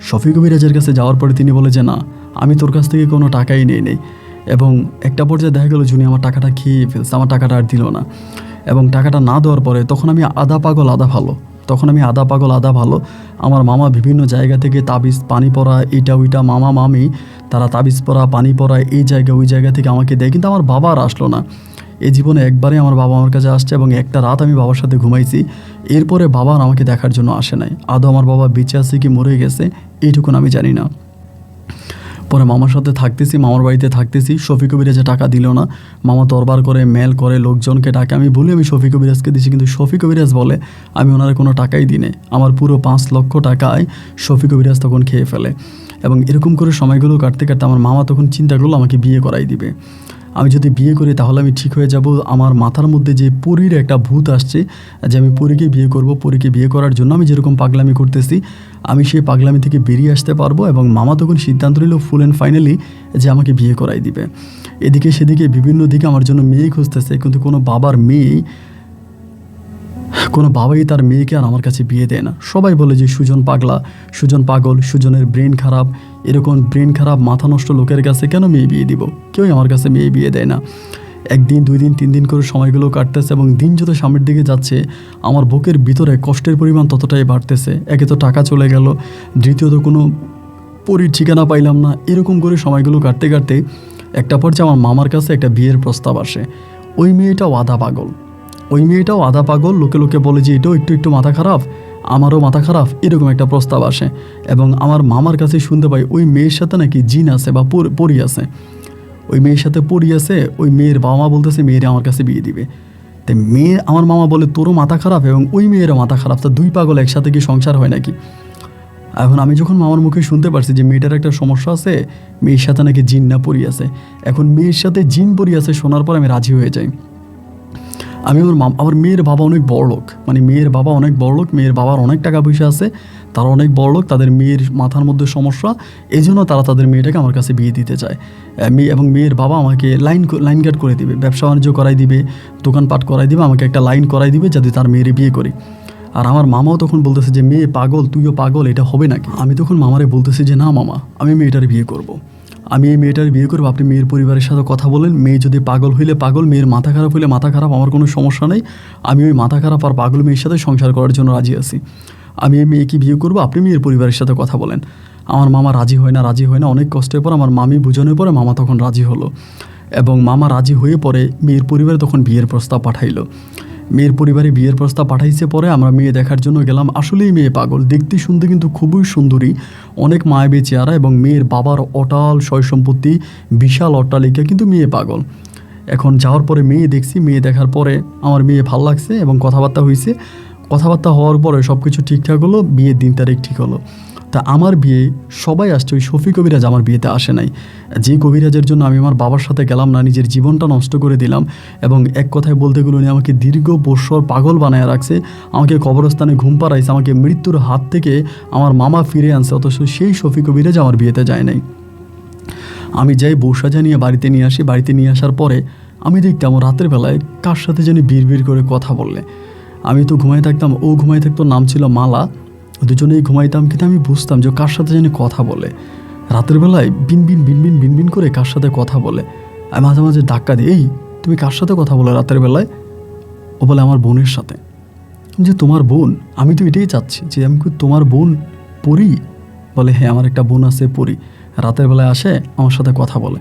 শফিক কবিরাজের কাছে যাওয়ার পরে তিনি বলে যে না, আমি তোর কাছ থেকে কোনো টাকাই নেই। এবং একটা পর্যায়ে দেখা গেল যিনি আমার টাকাটা খেয়ে ফেলছে, আমার টাকাটা আর দিল না। এবং টাকাটা না দেওয়ার পরে তখন আমি আধা পাগল আধা ভালো। আমার মামা বিভিন্ন জায়গা থেকে তাবিজ, পানি পড়া, এইটা ওইটা, মামা মামি তারা তাবিজ পড়া, পানি পড়া, এই জায়গা ওই জায়গা থেকে আমাকে দেয়। কিন্তু আমার বাবা আর আসলো না। এই জীবনে একবারে আমার বাবা আমার কাছে আসছে এবং একটা রাত আমি বাবার সাথে ঘুমাইছি। এরপরে বাবা আর আমাকে দেখার জন্য আসে নাই। আদৌ আমার বাবা বেঁচে আছে কি মরে গেছে এইটুকুন আমি জানি না। পরে মামার সাথে থাকতেছি, মামার বাড়িতে থাকতেছি। শফিক কবিরাজে টাকা দিল না। মামা দরবার করে, মেল করে, লোকজনকে ডাকে। আমি বলি আমি শফিক কবিরাজকে দিচ্ছি, কিন্তু শফিক কবিরাজ বলে আমি ওনার কোনো টাকাই দিই নাই। আমার পুরো 5 লক্ষ টাকায় শফিক কবিরাজ তখন খেয়ে ফেলে। এবং এরকম করে সময়গুলো কাটতে কাটতে আমার মামা তখন চিন্তা করলো আমাকে বিয়ে করাই দিবে। আমি যদি বিয়ে করি তাহলে আমি ঠিক হয়ে যাব। আমার মাথার মধ্যে যে পরীর একটা ভূত আসছে যে আমি পরীকে বিয়ে করব, পরীকে বিয়ে করার জন্য আমি যেরকম পাগলামি করতেছি আমি সেই পাগলামি থেকে বেরিয়ে আসতে পারবো। এবং মামা তখন সিদ্ধান্ত নিল ফুল অ্যান্ড ফাইনালি যে আমাকে বিয়ে করাই দিবে। এদিকে সেদিকে বিভিন্ন দিকে আমার জন্য মেয়ে খুঁজতেছে, কিন্তু কোনো বাবাই তার মেয়েকে আর আমার কাছে বিয়ে দেয় না। সবাই বলে যে সুজন পাগলা, সুজন পাগল, সুজনের ব্রেন খারাপ। এরকম ব্রেন খারাপ মাথা নষ্ট লোকের কাছে কেন মেয়ে বিয়ে দিব? কেউই আমার কাছে মেয়ে বিয়ে দেয় না। 1 দিন 2 দিন 3 দিন করে সময়গুলো কাটতেছে এবং দিন যত সামনের দিকে যাচ্ছে আমার বুকের ভিতরে কষ্টের পরিমাণ ততটাই বাড়তেছে। একে তো টাকা চলে গেল, দ্বিতীয়ত কোনো পরীর ঠিকানা পাইলাম না। এরকম করে সময়গুলো কাটতে কাটতে একটা পর্যায়ে আমার মামার কাছে একটা বিয়ের প্রস্তাব আসে। ওই মেয়েটাও আধা পাগল। লোকে লোকে বলে যে এটাও একটু মাথা খারাপ, আমারও মাথা খারাপ, এরকম একটা প্রস্তাব আসে। এবং আমার মামার কাছে শুনতে পাই ওই মেয়ের সাথে নাকি জিন আছে বা পরী আছে। ওই মেয়ের সাথে পরী আছে। ওই মেয়ের বাবা মা বলতেছে মেয়েরা আমার কাছে বিয়ে দিবে। তাই আমার মামা বলে তোরও মাথা খারাপ এবং ওই মেয়েরও মাথা খারাপ, তা 2 পাগল একসাথে কি সংসার হয় নাকি? এখন আমি যখন মামার মুখে শুনতে পারছি যে মেয়েটার একটা সমস্যা আছে, মেয়ের সাথে নাকি জিন না পরী আছে, এখন মেয়ের সাথে জিন পরী আছে শোনার পর আমি রাজি হয়ে যাই। আমার মেয়ের বাবা অনেক বড় লোক, মেয়ের বাবার অনেক টাকা পয়সা আছে, তারা অনেক বড় লোক। তাদের মেয়ের মাথার মধ্যে সমস্যা, এই জন্য তারা তাদের মেয়েটাকে আমার কাছে বিয়ে দিতে চায়। এবং মেয়ের বাবা আমাকে লাইন গার্ড করে দিবে, ব্যবসা বাণিজ্য করাই দিবে, দোকানপাট করাই দিবে, আমাকে একটা লাইন করাই দিবে যাতে তার মেয়ের বিয়ে করি। আর আমার মামাও তখন বলতেছে যে মেয়ে পাগল, তুইও পাগল, এটা হবে নাকি? আমি তখন মামারে বলতেছি যে না মামা, আমি মেয়েটার বিয়ে করব। আমি এই মেয়েটার বিয়ে করবো, আপনি মেয়ের পরিবারের সাথে কথা বলেন। মেয়ে যদি পাগল হইলে পাগল, মেয়ের মাথা খারাপ হইলে মাথা খারাপ, আমার কোনো সমস্যা নেই। আমি ওই মাথা খারাপ আর পাগল মেয়ের সাথে সংসার করার জন্য রাজি আছি। আমি এই মেয়েকে বিয়ে করবো, আপনি মেয়ের পরিবারের সাথে কথা বলেন। আমার মামা রাজি হয় না। অনেক কষ্টের পর আমার মামি বোঝানোর পরে মামা তখন রাজি হলো। এবং মামা রাজি হয়ে পরে মেয়ের পরিবারে তখন বিয়ের প্রস্তাব পাঠাইলো। মেয়ের পরিবারে বিয়ের প্রস্তাব পাঠাইছে, পরে আমরা মেয়ে দেখার জন্য গেলাম। আসলেই মেয়ে পাগল, দেখতে শুনতে কিন্তু খুবই সুন্দরী, অনেক মায়াবী চেহারা, এবং মেয়ের বাবার অটাল সয় সম্পত্তি, বিশাল অট্টালিকা, কিন্তু মেয়ে পাগল। এখন যাওয়ার পরে মেয়ে দেখছি, মেয়ে দেখার পরে আমার মেয়ে ভালো লাগছে এবং কথাবার্তা হয়েছে। কথাবার্তা হওয়ার পরে সব কিছু ঠিকঠাক হলো, বিয়ের দিন তারিখ ঠিক হলো। তা আমার বিয়ে সবাই আসছে, ওই শফি কবিরাজ আমার বিয়েতে আসে নাই। যে কবিরাজের জন্য আমি আমার বাবার সাথে গেলাম না, নিজের জীবনটা নষ্ট করে দিলাম, এবং এক কথায় বলতে গেলে উনি আমাকে দীর্ঘ বৎসর পাগল বানায় রাখছে, আমাকে কবরস্থানে ঘুম পাড়াইছে, আমাকে মৃত্যুর হাত থেকে আমার মামা ফিরে আনছে, অথচ সেই শফি কবিরাজ আমার বিয়েতে যায় নাই। আমি যাই বউ সাজা নিয়ে বাড়িতে নিয়ে আসি। বাড়িতে নিয়ে আসার পরে আমি দেখতাম রাতের বেলায় কার সাথে যেন বিড় করে কথা বললে। আমি তো ঘুমাই থাকতাম, ও ঘুমাই থাকতো, নাম ছিল মালা, দুজনেই ঘুমাইতাম, কিন্তু আমি বুঝতাম যে কার সাথে যেন কথা বলে। রাতের বেলায় বিন করে কার সাথে কথা বলে। আমি মাঝে মাঝে ধাক্কা দিই, এই তুমি কার সাথে কথা বলো রাতের বেলায়? ও বলে আমার বোনের সাথে। যে তোমার বোন? আমি তো এটাই চাচ্ছি যে আমি তোমার বোন পড়ি? বলে হ্যাঁ, আমার একটা বোন আছে পড়ি, রাতের বেলায় আসে আমার সাথে কথা বলে।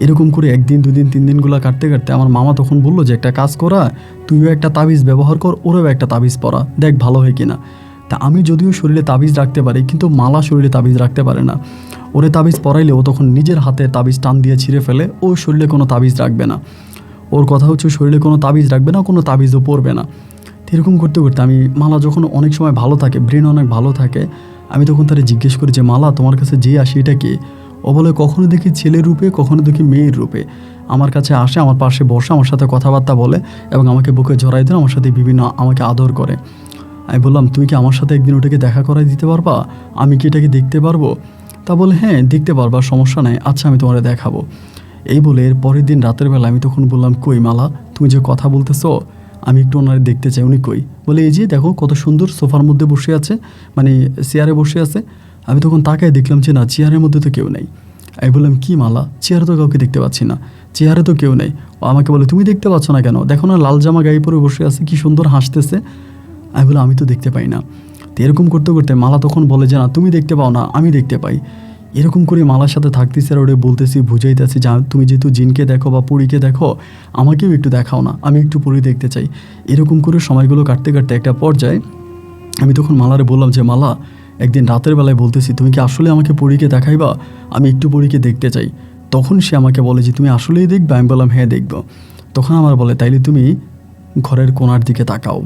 এরকম করে একদিন দুদিন 3 দিনগুলো কাটতে কাটতে আমার মামা তখন বললো যে একটা কাজ করা, তুইও একটা তাবিজ ব্যবহার কর, ওরাও একটা তাবিজ পরা, দেখ ভালো হয় কিনা। তা আমি যদিও শরীরে তাবিজ রাখতে পারি, কিন্তু মালা শরীরে তাবিজ রাখতে পারে না। ওরে তাবিজ পরাইলে ও তখন নিজের হাতে তাবিজ টান দিয়ে ছিঁড়ে ফেলে, ও শরীরে কোনো তাবিজ রাখবে না। ওর কথা হচ্ছে শরীরে কোনো তাবিজ রাখবে না, কোনো তাবিজও পরবে না। এরকম করতে করতে আমি, মালা যখন অনেক সময় ভালো থাকে, ব্রেন অনেক ভালো থাকে, আমি তখন তারে জিজ্ঞেস করি যে মালা, তোমার কাছে যে আসে এটা কে? ও বলে কখনো দেখি ছেলের রূপে, কখনো দেখি মেয়ের রূপে। আমার কাছে আসে, আমার পাশে বসে, আমার সাথে কথাবার্তা বলে, এবং আমাকে বুকে জড়াই দেয়, আমার সাথে বিভিন্ন আমাকে আদর করে। আমি বললাম তুমি কি আমার সাথে একদিন ওটাকে দেখা করাই দিতে পারবা? আমি কি এটাকে দেখতে পারবো? তা বলে হ্যাঁ দেখতে পারবা, সমস্যা নাই, আচ্ছা আমি তোমারে দেখাবো। এই বলে এর পরের দিন রাতের বেলা আমি তখন বললাম, কই মালা, তুমি যে কথা বলতেছো, আমি একটু ওনারে দেখতে চাই। উনি কই? বলে এই যে দেখো কত সুন্দর সোফার মধ্যে বসে আছে, মানে চেয়ারে বসে আছে। আমি তখন তাকায় দেখলাম যে না, চেয়ারের মধ্যে তো কেউ নেই। আমি বললাম কি মালা, চেয়ারে তো কাউকে দেখতে পাচ্ছি না, চেয়ারে তো কেউ নেই। ও আমাকে বলে তুমি দেখতে পাচ্ছ না কেন? দেখো না, লাল জামা গায়ে পরে বসে আছে, কি সুন্দর হাসতেছে। আমি বললাম আমি তো দেখতে পাই না। তো এরকম করতে করতে মালা তখন বলে যে না, তুমি দেখতে পাও না, আমি দেখতে পাই। এরকম করে মালার সাথে থাকতেছি, আর ওরে বলতেছি, বুঝাইতেছি যে তুমি যেহেতু জিনকে দেখো বা পরীকে দেখো, আমাকেও একটু দেখাও না, আমি একটু পরী দেখতে চাই। এরকম করে সময়গুলো কাটতে কাটতে একটা পর্যায়ে আমি তখন মালারে বললাম যে মালা, একদিন রাতের বেলায় বলতেছি, তুমি কি আসলে আমাকে পরীকে দেখাইবা? আমি একটু পরীকে দেখতে চাই। তখন সে আমাকে বলে যে তুমি আসলেই দেখবে? আমি বললাম হ্যাঁ দেখব। তখন আমার বলে তাইলে তুমি ঘরের কোণার দিকে তাকাও।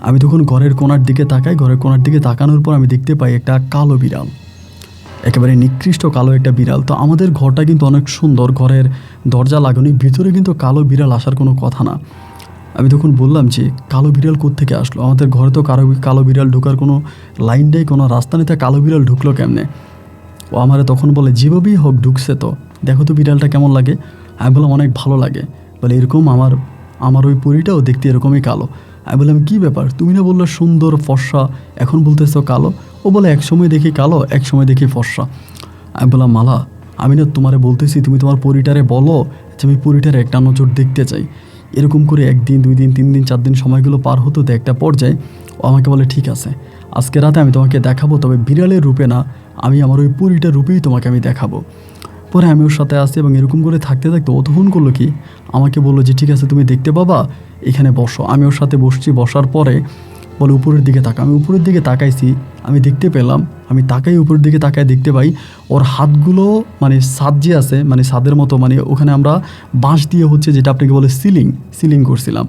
আমি তখন ঘরের কোণার দিকে তাকাই। ঘরের কোণার দিকে তাকানোর পর আমি দেখতে পাই একটা কালো বিড়াল, একেবারে নিকৃষ্ট কালো একটা বিড়াল। তো আমাদের ঘরটা কিন্তু অনেক সুন্দর, ঘরের দরজা লাগানো, ভিতরে কিন্তু কালো বিড়াল আসার কোনো কথা না। আমি তখন বললাম যে কালো বিড়াল কোত্থেকে আসলো? আমাদের ঘরে তো কালো বিড়াল ঢোকার কোনো লাইন নেই, কোনো রাস্তা নেই, তা কালো বিড়াল ঢুকলো কেমনে? ও আমারে তখন বলে যেভাবেই হোক ঢুকছে, তো দেখো তো বিড়ালটা কেমন লাগে। আমি বললাম অনেক ভালো লাগে। বলে এরকম আমার ওই পরীটাও দেখতে এরকমই কালো। আমি বললাম কী ব্যাপার, তুমি না বললে সুন্দর ফর্সা, এখন বলতেছো কালো? ও বলে এক সময় দেখি কালো, এক সময় দেখি ফর্সা। আমি বললাম মালা, আমি না তোমারে বলতেছি, তুমি তোমার পরীটারে বলো যে আমি পরীটারে একটা নজর দেখতে চাই। এরকম করে 1 দিন 2 দিন 3 দিন 4 দিন সময়গুলো পার হতো। একটা পর্যায়ে ও আমাকে বলে ঠিক আছে, আজকে রাতে আমি তোমাকে দেখাবো, তবে বিড়ালের রূপে না, আমি আমার ওই পরীটার রূপেই তোমাকে আমি দেখাবো। পরে আমি ওর সাথে আসি, এবং এরকম করে থাকতে থাকতে ও তখন করলো কি, আমাকে বললো যে ঠিক আছে তুমি দেখতে পাবা, এখানে বসো। আমি ওর সাথে বসছি, বসার পরে বলে উপরের দিকে তাকা। আমি উপরের দিকে তাকাইছি, আমি দেখতে পেলাম, আমি তাকাই উপরের দিকে তাকায় দেখতে পাই ওর হাতগুলো, মানে ছাদ যে আছে, মানে ছাদের মতো, মানে ওখানে আমরা বাঁশ দিয়ে হচ্ছে যেটা আপনাকে বলে সিলিং করছিলাম।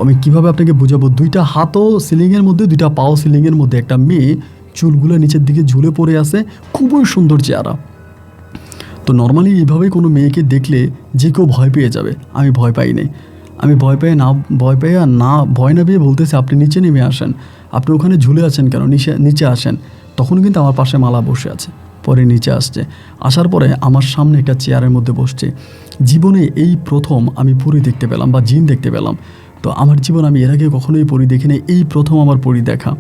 আমি কিভাবে আপনাকে বুঝাবো, 2টা হাতও সিলিংয়ের মধ্যে, 2টা পাও সিলিংয়ের মধ্যে, একটা মেয়ে চুলগুলো নিচের দিকে ঝুলে পড়ে আছে, খুবই সুন্দর চেহারা। তো নর্মালি এইভাবেই কোনো মেয়েকে দেখলে যে কেউ ভয় পেয়ে যাবে। আমি ভয় পাই নাই। আমি ভয় না পেয়ে বলতেছি আপনি নিচে নেমে আসেন, আপনি ওখানে ঝুলে আছেন কেন, নিচে আসেন। তখন কিন্তু আমার পাশে মালা বসে আছে। পরে নিচে আসছে, আসার পরে আমার সামনে একটা চেয়ারের মধ্যে বসছে। জীবনে এই প্রথম আমি পরী দেখতে পেলাম বা জিন দেখতে পেলাম। তো আমার জীবন, আমি এর আগে কখনোই পরী দেখিনি, এই প্রথম আমার পরী দেখা।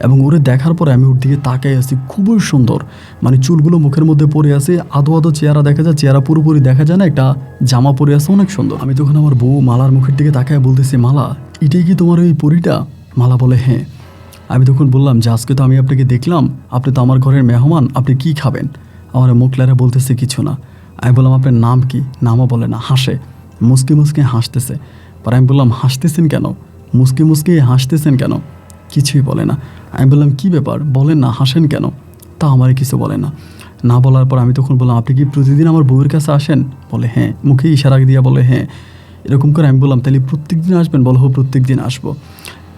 এবং ওরে দেখার পরে আমি ওর দিকে তাকাই আছি, খুবই সুন্দর, মানে চুলগুলো মুখের মধ্যে পড়ে আছে, আদো চেহারা দেখা যায়, চেহারা পুরোপুরি দেখা যায় না, একটা জামা পরে আছে, অনেক সুন্দর। আমি তখন আমার বউ মালার মুখের দিকে তাকায় বলতেছি, মালা এটাই কি তোমার ওই পরীটা? মালা বলে হ্যাঁ। আমি তখন বললাম যে আজকে তো আমি আপনাকে দেখলাম, আপনি তো আমার ঘরের মেহমান, আপনি কি খাবেন? আমার মুখ লারা বলতেছে কিছু না। আমি বললাম আপনার নাম কি? নামও বলে না, হাসে, মুসকি হাসতেছে। পরে আমি বললাম হাসতেছেন কেন, মুসকি মুসকি হাসতেছেন কেন? কিছুই বলে না। আমি বললাম কী ব্যাপার বলেন না, হাসেন কেন? তা আমারে কিছু বলে না। না বলার পর আমি তখন বললাম আপনি কি প্রতিদিন আমার বউয়ের কাছে আসেন? বলে হ্যাঁ। মুখে ইশারা দিয়ে বলে হ্যাঁ। এরকম করে আমি বললাম তাহলে প্রত্যেক দিন আসবেন? বলো হো প্রত্যেক দিন আসবো।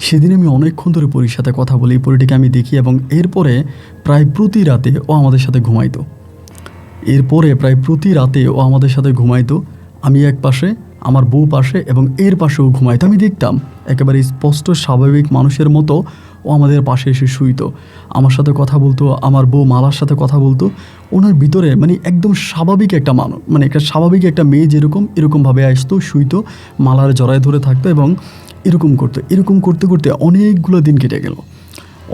সেদিন আমি অনেকক্ষণ ধরে পরীর সাথে কথা বলি, এই পরীটিকে আমি দেখি এবং এরপরে প্রায় প্রতি রাতে ও আমাদের সাথে ঘুমাইতো। এরপরে প্রায় প্রতি রাতে ও আমাদের সাথে ঘুমাইতো। আমি এক পাশে, আমার বউ পাশে এবং এর পাশেও ঘুমাইতো। আমি দেখতাম একেবারে স্পষ্ট স্বাভাবিক মানুষের মতো ও আমাদের পাশে এসে শুইতো, আমার সাথে কথা বলতো, আমার বউ মালার সাথে কথা বলতো। ওনার ভিতরে মানে একদম স্বাভাবিক একটা মানুষ, মানে একটা স্বাভাবিক একটা মেয়ে যেরকম এরকমভাবে আসতো, শুইতো, মালার জড়ায় ধরে থাকতো এবং এরকম করতো। এরকম করতে করতে অনেকগুলো দিন কেটে গেল।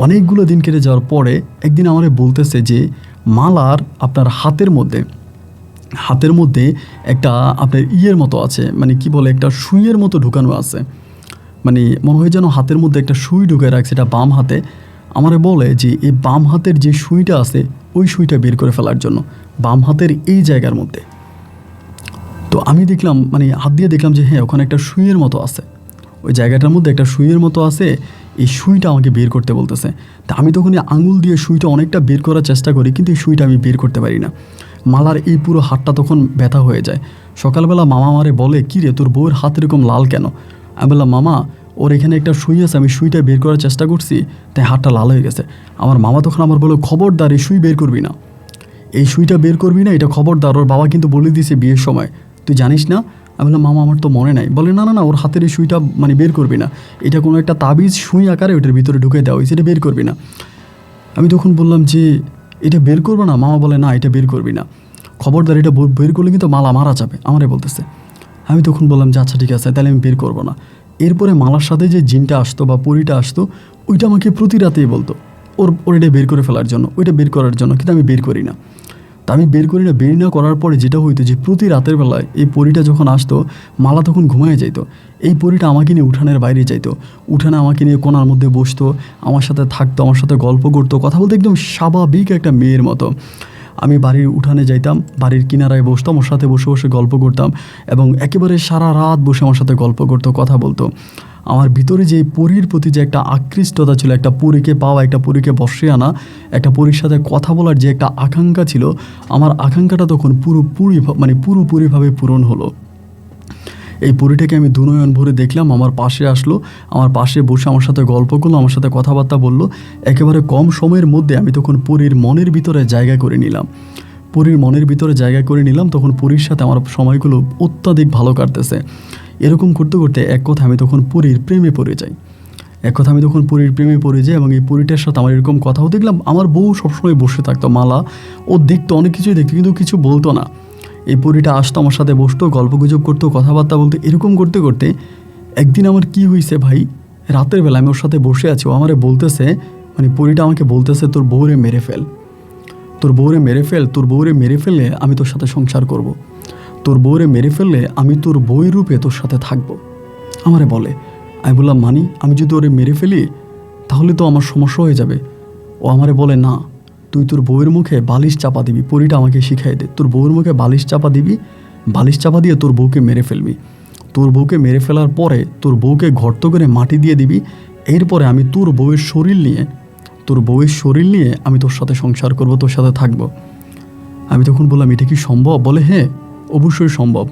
অনেকগুলো দিন কেটে যাওয়ার পরে একদিন আমারে বলতেছে যে মালার আপনার হাতের মধ্যে একটা আপনার ইয়ের মতো আছে, মানে কি বলে একটা সুইয়ের মতো ঢুকানো আছে, মানে মনে হয় যেন হাতের মধ্যে একটা সুই ঢুকে রাখছে, এটা বাম হাতে। আমারে বলে যে এই বাম হাতের যে সুইটা আছে ওই সুইটা বের করে ফেলার জন্য বাম হাতের এই জায়গার মধ্যে। তো আমি দেখলাম, মানে হাত দিয়ে দেখলাম যে হ্যাঁ ওখানে একটা সুইয়ের মতো আছে, ওই জায়গাটার মধ্যে একটা সুইয়ের মতো আছে। এই সুইটা আমাকে বের করতে বলতেছে। তা আমি তখন আঙুল দিয়ে সুইটা অনেকটা বের করার চেষ্টা করি, কিন্তু এই সুইটা আমি বের করতে পারি না। মালার এই পুরো হাতটা তখন ব্যথা হয়ে যায়। সকালবেলা মামা আমারে বলে কী রে তোর বউয়ের হাত এরকম লাল কেন? আমি বললাম মামা ওর এখানে একটা সুই আছে, আমি সুইটা বের করার চেষ্টা করছি, তাই হাতটা লাল হয়ে গেছে। আমার মামা তখন আমার বললো খবরদার এই সুই বের করবি না, এই সুইটা বের করবি না, এটা খবরদার, ওর বাবা কিন্তু বলে দিয়েছে বিয়ের সময়, তুই জানিস না? আমি বললাম মামা আমার তো মনে নাই। বলে না না না, ওর হাতের এই সুইটা মানে বের করবি না, এটা কোনো একটা তাবিজ সুই আকারে ওইটার ভিতরে ঢুকে দেওয়া হয়েছে, এটা বের করবি না। আমি তখন বললাম যে এটা বের করবো না? মামা বলে না এটা বের করবি না, খবরদার, এটা বের করলে কিন্তু মালা মারা যাবে, আমারে বলতেছে। আমি তখন বললাম যে আচ্ছা ঠিক আছে তাহলে আমি বের করবো না। এরপরে মালার সাথে যে জিনটা আসতো বা পরীটা আসতো ওইটা আমাকে প্রতি রাতেই বলতো ওর এটা বের করে ফেলার জন্য, ওইটা বের করার জন্য, কিন্তু আমি বের করি না। তা আমি বের না করার পরে যেটা হইতো যে প্রতি রাতের বেলায় এই পরীটা যখন আসতো মালা তখন ঘুমায় যাইতো। এই পরীটা আমাকে নিয়ে উঠানের বাইরে যাইতো, উঠানে আমাকে নিয়ে কোণার মধ্যে বসতো, আমার সাথে থাকতো, আমার সাথে গল্প করতো, কথা বলতো একদম স্বাভাবিক একটা মেয়ের মতো। আমি বাড়ির উঠানে যাইতাম, বাড়ির কিনারায় বসতাম, ওর সাথে বসে বসে গল্প করতাম এবং একেবারে সারা রাত বসে আমার সাথে গল্প করতো, কথা বলতো। আমার ভিতরে যে পরীর প্রতি যে একটা আকৃষ্টতা ছিল, একটা পরীকে পাওয়া, একটা পরীকে বসে আনা, একটা পরীর সাথে কথা বলার যে একটা আকাঙ্ক্ষা ছিল, আমার আকাঙ্ক্ষাটা তখন পুরোপুরিভাবে পূরণ হলো। এই পরীটাকে আমি দুনয়ন ভরে দেখলাম, আমার পাশে আসলো, আমার পাশে বসে আমার সাথে গল্প করলো, আমার সাথে কথাবার্তা বললো। একেবারে কম সময়ের মধ্যে আমি তখন পরীর মনের ভিতরে জায়গা করে নিলাম। তখন পরীর সাথে আমার সময়গুলো অত্যাধিক ভালো কাটতেছে। এরকম করতে করতে এক কথা আমি তখন পরীর প্রেমে পড়ে যাই। এবং এই পরীটার সাথে আমার এরকম কথাও দেখলাম। আমার বউ সবসময় বসে থাকতো, মালা ও দেখতো, অনেক কিছুই দেখতো, কিন্তু কিছু বলতো না। এই পরীটা আসতো, আমার সাথে বসতো, গল্পগুজব করতো, কথাবার্তা বলতো। এরকম করতে করতে একদিন আমার কি হয়েছে ভাই, রাতের বেলা আমি ওর সাথে বসে আছি, ও আমারে বলতেছে, মানে পরীটা আমাকে বলতেছে তোর বউরে মেরে ফেল, তোর বউরে মেরে ফেললে আমি তোর সাথে সংসার করব, তোর বউরে মেরে ফেললে আমি তোর বউয়ের রূপে তোর সাথে থাকবো, আমারে বলে। আমি বললাম মানি, আমি যদি ওরে মেরে ফেলি তাহলে তো আমার সমস্যা হয়ে যাবে। ও আমারে বলে না, তুই তোর বউয়ের মুখে বালিশ চাপা দিবি, পরীটা আমাকে শিখাই দে, তোর বউয়ের মুখে বালিশ চাপা দিবি, বালিশ চাপা দিয়ে তোর বউকে মেরে ফেলবি, তোর বউকে মেরে ফেলার পরে তোর বউকে গর্ত করে মাটি দিয়ে দিবি, এরপরে আমি তোর বউয়ের শরীর নিয়ে আমি তোর সাথে সংসার করব, তোর সাথে থাকবো। আমি তখন বললাম এটা কি সম্ভব? বলে হ্যাঁ অবশ্যই সম্ভব।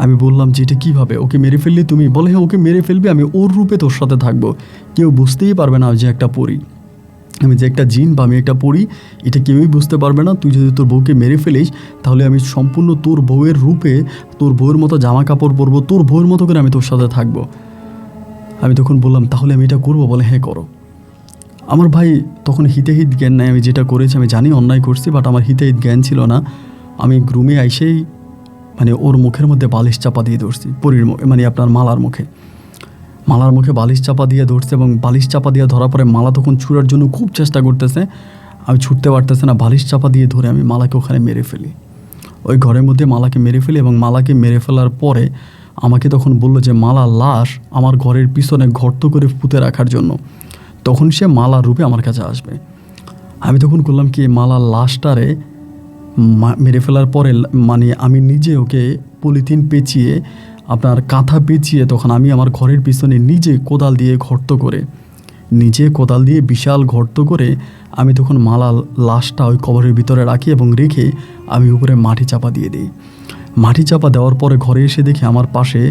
আমি বললাম যে এটা কীভাবে? ওকে মেরে ফেললে তুমি? বলে হ্যাঁ ওকে মেরে ফেলবি, আমি ওর রূপে তোর সাথে থাকবো, কেউ বুঝতেই পারবে না যে একটা পরী, আমি যে একটা জিন বা আমি একটা পরী, এটা কেউই বুঝতে পারবে না। তুই যদি তোর বউকে মেরে ফেলিস তাহলে আমি সম্পূর্ণ তোর বউয়ের রূপে, তোর বউয়ের মতো জামা কাপড় পরবো, তোর বউয়ের মতো করে আমি তোর সাথে থাকবো। আমি তখন বললাম তাহলে আমি এটা করবো? বলে হ্যাঁ করো। আমার ভাই তখন হিতাহিত জ্ঞান নাই, আমি যেটা করেছি আমি জানি অন্যায় করছি, বাট আমার হিতাহিত জ্ঞান ছিল না। আমি রুমে আইসেই মানে ওর মুখের মধ্যে বালিশ চাপা দিয়ে ধরছি, পরীর মানে আপনার মালার মুখে বালিশ চাপা দিয়ে ধরছে এবং বালিশ চাপা দিয়ে ধরার পরে মালা তখন ছুঁড়ার জন্য খুব চেষ্টা করতেছে, আমি ছুটতে পারতেছে না। বালিশ চাপা দিয়ে ধরে আমি মালাকে ওখানে মেরে ফেলি, ওই ঘরের মধ্যে মালাকে মেরে ফেলি। এবং মালাকে মেরে ফেলার পরে আমাকে তখন বললো যে মালার লাশ আমার ঘরের পিছনে গর্ত করে পুঁতে রাখার জন্য, তখন সে মালার রূপে আমার কাছে আসবে। আমি তখন করলাম কি, মালার লাশটারে মেরে ফেলার পরে মানে আমি নিজে ওকে পলিথিন পেঁচিয়ে আপনার কাঁথা পেঁচিয়ে তখন আমি আমার ঘরের পিছনে নিজে কোদাল দিয়ে বিশাল গর্ত করে আমি তখন মালার লাশটা ওই কবরের ভিতরে রাখি এবং রেখে আমি উপরে মাটি চাপা দিয়ে দিই। মাটি চাপা দেওয়ার পরে ঘরে এসে দেখি আমার পাশে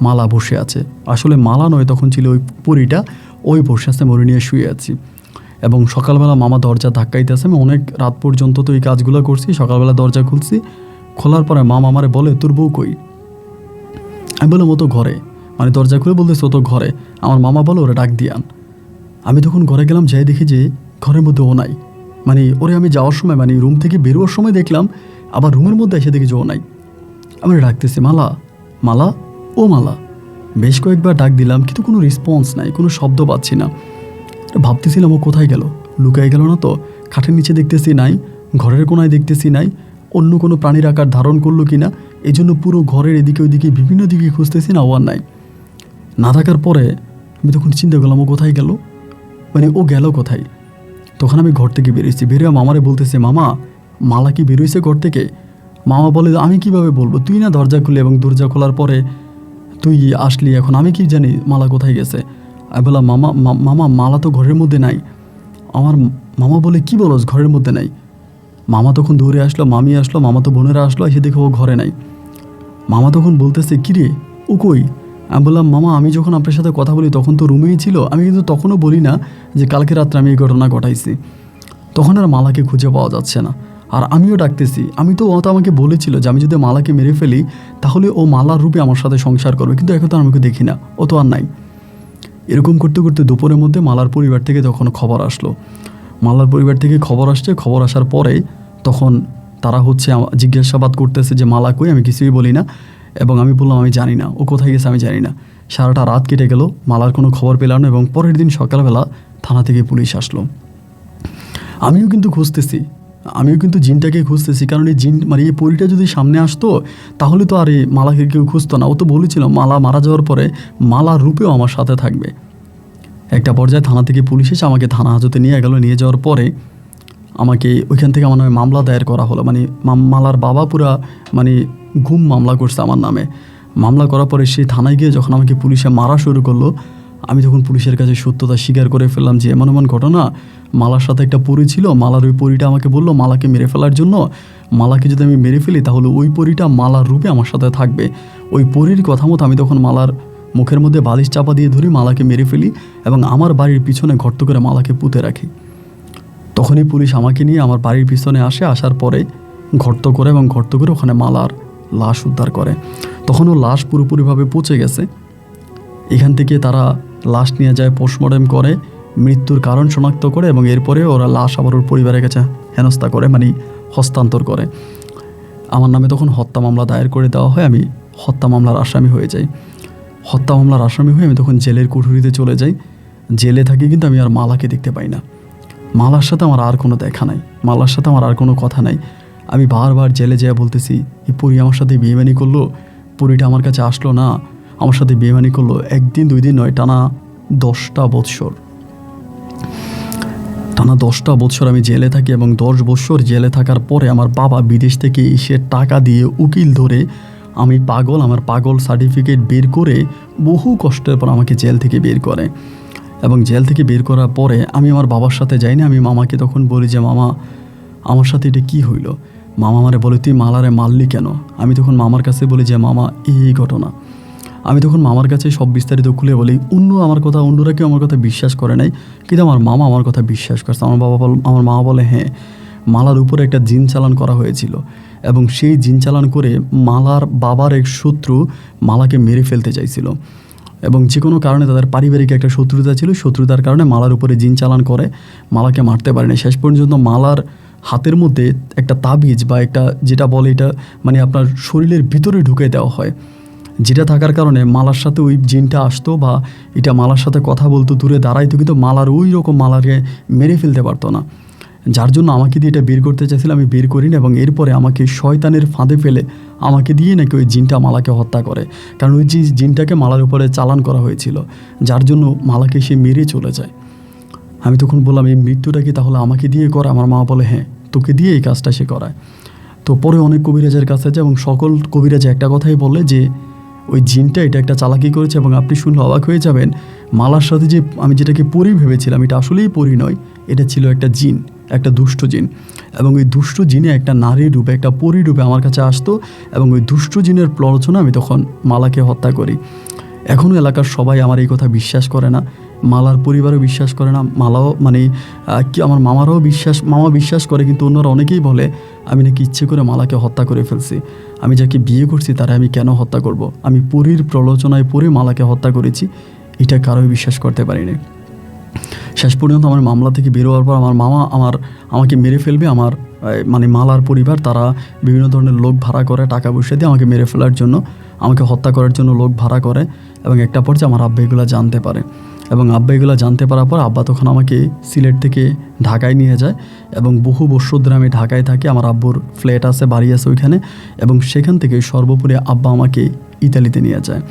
মালা বসে আছে। আসলে মালা নয়, তখন ছিল ওই পরীটা, ওই বসে আছে, মরে নিয়ে শুয়ে আছি। এবং সকালবেলা মামা দরজা ধাক্কাইতেছে। আমি অনেক রাত পর্যন্ত তো এই কাজগুলো করছি। সকালবেলা দরজা খুলছি, খোলার পরে মামা আমারে বলে, তোর বউ কই? আমি বললাম, ও তো ঘরে। মানে দরজা খুলে বলতেছে ও তো ঘরে। আমার মামা বলে, ওরা ডাক দিয়ে আন। আমি তখন ঘরে গেলাম, যাই দেখি যে ঘরের মধ্যে ও নাই। মানে ওরে আমি যাওয়ার সময়, মানে রুম থেকে বেরোয়ার সময় দেখলাম, আবার রুমের মধ্যে এসে দেখি যে ও নাই। আমি ডাকতেছি, মালা, মালা, ও মালা। বেশ কয়েকবার ডাক দিলাম, কিন্তু কোনো রেসপন্স নাই, কোনো শব্দ পাচ্ছি না। ভাবতেছিলাম ও কোথায় গেল, লুকাই গেল না তো? খাটের নিচে দেখতেছি নাই, ঘরের কোনায় দেখতেছি নাই, অন্য কোনো প্রাণীর আকার ধারণ করলো কি না, এই জন্য পুরো ঘরের এদিকে ওইদিকে বিভিন্ন দিকে খুঁজতেছি, না ও আর নাই। না থাকার পরে আমি তখন চিন্তা করলাম ও কোথায় গেল, মানে ও গেল কোথায়? তখন আমি ঘর থেকে বেরিয়েছি, বেরিয়ে মামারে বলতেছে, মামা, মালা কি বেরোইছে ঘর থেকে? মামা বলে, আমি কিভাবে বলবো, তুই না দরজা খুলে, এবং দরজা খোলার পরে তুই আসলি, এখন আমি কি জানি মালা কোথায় গেছে? আমি বললাম, মামা মালা তো ঘরের মধ্যে নাই। আমার মামা বলে, কি বলস, ঘরের মধ্যে নাই? মামা তখন দৌড়ে আসলো, মামি আসলো, মামা তো বোনেরা আসলো, এসে দেখে ও ঘরে নাই। মামা তখন বলতেছে, কিরে ও কই? আমি বললাম, মামা আমি যখন আপনার সাথে কথা বলি তখন তো রুমেই ছিল, আমি কিন্তু তখনও বলি না যে কালকে রাত্রে আমি এই ঘটনা ঘটাইছি। তখন আর মালাকে খুঁজে পাওয়া যাচ্ছে না। আর আমিও ডাকতেছি, ও তো আমাকে বলেছিল যে আমি যদি মালাকে মেরে ফেলি তাহলে ও মালার রূপে আমার সাথে সংসার করবে, কিন্তু এখন তো আমাকে দেখি না, ও তো আর নাই। এরকম করতে করতে দুপুরের মধ্যে মালার পরিবার থেকে তখন খবর আসলো। মালার পরিবার থেকে খবর আসছে। খবর আসার পরে তখন তারা জিজ্ঞাসাবাদ করতেছে যে মালা কই? আমি কিছুই বলি না, এবং আমি বললাম আমি জানি না, ও কোথায় গেছে আমি জানি না। সারাটা রাত কেটে গেল, মালার কোনো খবর পেলাম না, এবং পরের দিন সকালবেলা থানা থেকে পুলিশ আসলো। আমিও কিন্তু জিনটাকে খুঁজতেছি, কারণ এই জিন, মানে এই পরীটা যদি সামনে আসতো তাহলে তো আর এই মালাকে কেউ খুঁজতো না। ও তো বলেছিল মালা মারা যাওয়ার পরে মালার রূপেও আমার সাথে থাকবে। একটা পর্যায়ে থানা থেকে পুলিশ এসে আমাকে থানা হাজতে নিয়ে গেল। নিয়ে যাওয়ার পরে আমাকে ওইখান থেকে আমার নামে মামলা দায়ের করা হলো। মানে মালার বাবা পুরা মানে গুম মামলা করছে আমার নামে। মামলা করার পরে সেই থানায় গিয়ে যখন আমাকে পুলিশে মারা শুরু করলো, আমি তখন পুলিশের কাছে সত্যতা স্বীকার করে ফেললাম যে এমন এমন ঘটনা, মালার সাথে একটা পরী ছিল, মালার ওই পরীটা আমাকে বললো মালাকে মেরে ফেলার জন্য। মালাকে যদি আমি মেরে ফেলি তাহলে ওই পরীটা মালার রূপে আমার সাথে থাকবে। ওই পরীর কথা মতো আমি তখন মালার মুখের মধ্যে বালিশ চাপা দিয়ে ধরি, মালাকে মেরে ফেলি এবং আমার বাড়ির পিছনে গর্ত করে মালাকে পুঁতে রাখি। তখনই পুলিশ আমাকে নিয়ে আমার বাড়ির পিছনে আসে। আসার পরে গর্ত করে ওখানে মালার লাশ উদ্ধার করে। তখন ও লাশ পুরোপুরিভাবে পচে গেছে। এখান থেকে তারা লাশ নিয়ে যায়, পোস্টমর্টেম করে, মৃত্যুর কারণ শনাক্ত করে, এবং এরপরে ওরা লাশ আবার ওর পরিবারের কাছে হেনস্থা করে, মানে হস্তান্তর করে। আমার নামে তখন হত্যা মামলা দায়ের করে দেওয়া হয়। আমি হত্যা মামলার আসামি হয়ে যাই। হত্যা মামলার আসামি হয়ে আমি তখন জেলের কুঠুরিতে চলে যাই। জেলে থাকি, কিন্তু আমি আর মালাকে দেখতে পাই না। মালার সাথে আমার আর কোনো দেখা নাই, মালার সাথে আমার আর কোনো কথা নাই। আমি বারবার জেলে যেয়ে বলতেছি, এই পরী আমার সাথে বেইমানি করলো, পরীটা আমার কাছে আসলো না, আমার সাথে বেইমানি করলো। একদিন দুই দিন নয়, টানা 10টা বৎসর আমি জেলে থাকি। এবং 10 বৎসর জেলে থাকার পরে আমার বাবা বিদেশ থেকে এসে টাকা দিয়ে উকিল ধরে আমি আমার পাগল সার্টিফিকেট বের করে বহু কষ্টের পর আমাকে জেল থেকে বের করে। এবং জেল থেকে বের করার পরে আমি আমার বাবার সাথে যাইনি। আমি মামাকে তখন বলি যে মামা, আমার সাথে এটা কী হইলো? মামা আমারে বলে, তুই মালারে মারলি কেন? আমি তখন মামার কাছে বলি যে মামা, এই ঘটনা। আমি তখন মামার কাছে সব বিস্তারিত খুলে বলি। অন্যরা কেউ আমার কথা বিশ্বাস করে নাই, কিন্তু আমার মামা আমার কথা বিশ্বাস করছে। আমার মামা বলে, হ্যাঁ, মালার উপরে একটা জিন চালান করা হয়েছিল, এবং সেই জিন চালান করে মালার বাবার এক শত্রু মালাকে মেরে ফেলতে চাইছিল, এবং যে কোনো কারণে তাদের পারিবারিক একটা শত্রুতা ছিল। শত্রুতার কারণে মালার উপরে জিন চালান করে মালাকে মারতে পারেনি। শেষ পর্যন্ত মালার হাতের মধ্যে একটা তাবিজ বা একটা, যেটা বলে এটা মানে আপনার শরীরের ভিতরে ঢুকে দেওয়া হয়, যেটা থাকার কারণে মালার সাথে ওই জিনটা আসতো বা এটা মালার সাথে কথা বলতো, দূরে দাঁড়াইতো, কিন্তু মালার ওই রকম মালাকে মেরে ফেলতে পারতো না। যার জন্য আমাকে দিয়ে এটা বের করতে চাইছিল, আমি বের করিনি। এবং এরপরে আমাকে শয়তানের ফাঁদে ফেলে আমাকে দিয়ে নাকি ওই জিনটা মালাকে হত্যা করে, কারণ ওই জিনটাকে মালার উপরে চালান করা হয়েছিল, যার জন্য মালাকে সে মেরে চলে যায়। আমি তখন বললাম, এই মৃত্যুটা কি তাহলে আমাকে দিয়ে করা? আমার মা বলে, হ্যাঁ, তোকে দিয়ে এই কাজটা সে করায়। তো পরে অনেক কবিরাজের কাছে যায়, এবং সকল কবিরাজ একটা কথাই বলে যে ওই জিনটা এটা একটা চালাকি করেছে এবং আপনি শুনলে অবাক হয়ে যাবেন, মালার সাথে যে আমি যেটাকে পরী ভেবেছিলাম এটা আসলেই পরী নয়, এটা ছিল একটা জিন, একটা দুষ্ট জিন। এবং ওই দুষ্ট জিনে একটা নারীর রূপে, একটা পরী রূপে আমার কাছে আসতো এবং ওই দুষ্ট জিনের প্ররোচনা আমি তখন মালাকে হত্যা করি। এখনও এলাকার সবাই আমার এই কথা বিশ্বাস করে না, মালার পরিবারও বিশ্বাস করে না, মালাও মানে কি আমার মামা বিশ্বাস করে, কিন্তু অন্যরা অনেকেই বলে আমি নাকি ইচ্ছে করে মালাকে হত্যা করে ফেলছি। আমি যাকে বিয়ে করছি তারা আমি কেন হত্যা করব? আমি পরীর প্রলোচনায় পড়ে মালাকে হত্যা করেছি, এটা কারোই বিশ্বাস করতে পারিনি। শেষ পর্যন্ত আমার মামলা থেকে বেরোয়ার পর আমার মামা আমাকে মেরে ফেলবে, আমার মানে মালার পরিবার তারা বিভিন্ন ধরনের লোক ভাড়া করে, টাকা পয়সা দিয়ে আমাকে মেরে ফেলার জন্য, আমাকে হত্যা করার জন্য লোক ভাড়া করে। এবং একটা পর্যায়ে আমার আব্বা এগুলো জানতে পারে এবং আব্বা এগুলো জানতে পারার পর আব্বা তখন আমাকে সিলেট থেকে ঢাকায় নিয়ে যায় এবং বহু বছর ধরে আমি ঢাকায় থাকি। আমার আব্বুর ফ্ল্যাট আছে, বাড়ি আছে ওইখানে, এবং সেখান থেকে সর্বোপরি আব্বা আমাকে ইতালিতে নিয়ে যায়।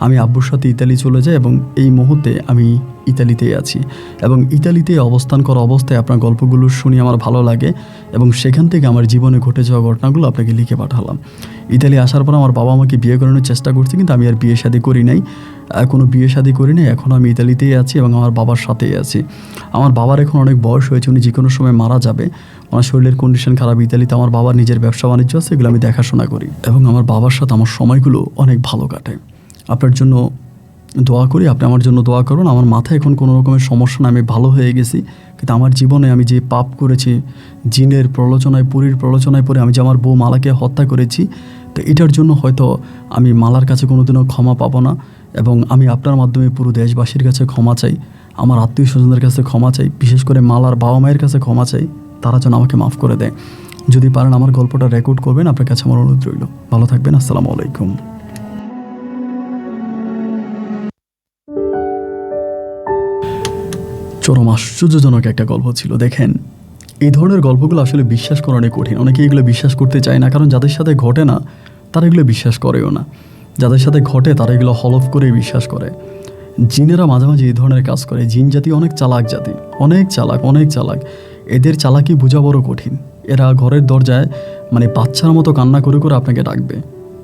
আমি আব্বুর সাথে ইতালি চলে যাই এবং এই মুহূর্তে আমি ইতালিতেই আছি। এবং ইতালিতে অবস্থান করা অবস্থায় আপনার গল্পগুলো শুনে আমার ভালো লাগে এবং সেখান থেকে আমার জীবনে ঘটে যাওয়া ঘটনাগুলো আপনাকে লিখে পাঠালাম। ইতালি আসার পর আমার বাবা আমাকে বিয়ে করানোর চেষ্টা করছে, কিন্তু আমি আর বিয়ে শাদী করি নাই, কোনো বিয়ে শাদী করি নাই। এখন আমি ইতালিতেই আছি এবং আমার বাবার সাথেই আছি। আমার বাবার এখন অনেক বয়স হয়েছে, উনি যে কোনো সময় মারা যাবে, ওনার শরীরের কন্ডিশন খারাপ। ইতালিতে আমার বাবার নিজের ব্যবসা বাণিজ্য আছে, এগুলো আমি দেখাশোনা করি এবং আমার বাবার সাথে আমার সময়গুলো অনেক ভালো কাটে। আপনার জন্য দোয়া করি, আপনি আমার জন্য দোয়া করুন। আমার মাথায় এখন কোনো রকমের সমস্যা না, আমি ভালো হয়ে গেছি। কিন্তু আমার জীবনে আমি যে পাপ করেছি, জিনের প্রলোচনায়, পরীর প্রলোচনায় পড়ে আমি যে আমার বউ মালাকে হত্যা করেছি, তো এটার জন্য হয়তো আমি মালার কাছে কোনোদিনও ক্ষমা পাবো না। এবং আমি আপনার মাধ্যমে পুরো দেশবাসীর কাছে ক্ষমা চাই, আমার আত্মীয় স্বজনদের কাছে ক্ষমা চাই, বিশেষ করে মালার বাবা মায়ের কাছে ক্ষমা চাই, তারা যেন আমাকে মাফ করে দেয়। যদি পারেন আমার গল্পটা রেকর্ড করবেন, আপনার কাছে আমার অনুরোধ রইল। ভালো থাকবেন, আসসালামু আলাইকুম। চরম আশ্চর্যজনক একটা গল্প ছিল। দেখেন, এই ধরনের গল্পগুলো আসলে বিশ্বাস করা অনেক কঠিন। অনেকে এগুলো বিশ্বাস করতে চায় না, কারণ যাদের সাথে ঘটে না তারা এগুলো বিশ্বাস করেও না। যাদের সাথে ঘটে তারা এগুলো হলফ করে বিশ্বাস করে। জিনেরা মাঝে মাঝে এই ধরনের কাজ করে। জিন জাতি অনেক চালাক জাতি, অনেক চালাক। এদের চালাকি বোঝা বড় কঠিন। এরা ঘরের দরজায় মানে বাচ্চার মতো কান্না করে করে আপনাকে ডাকবে,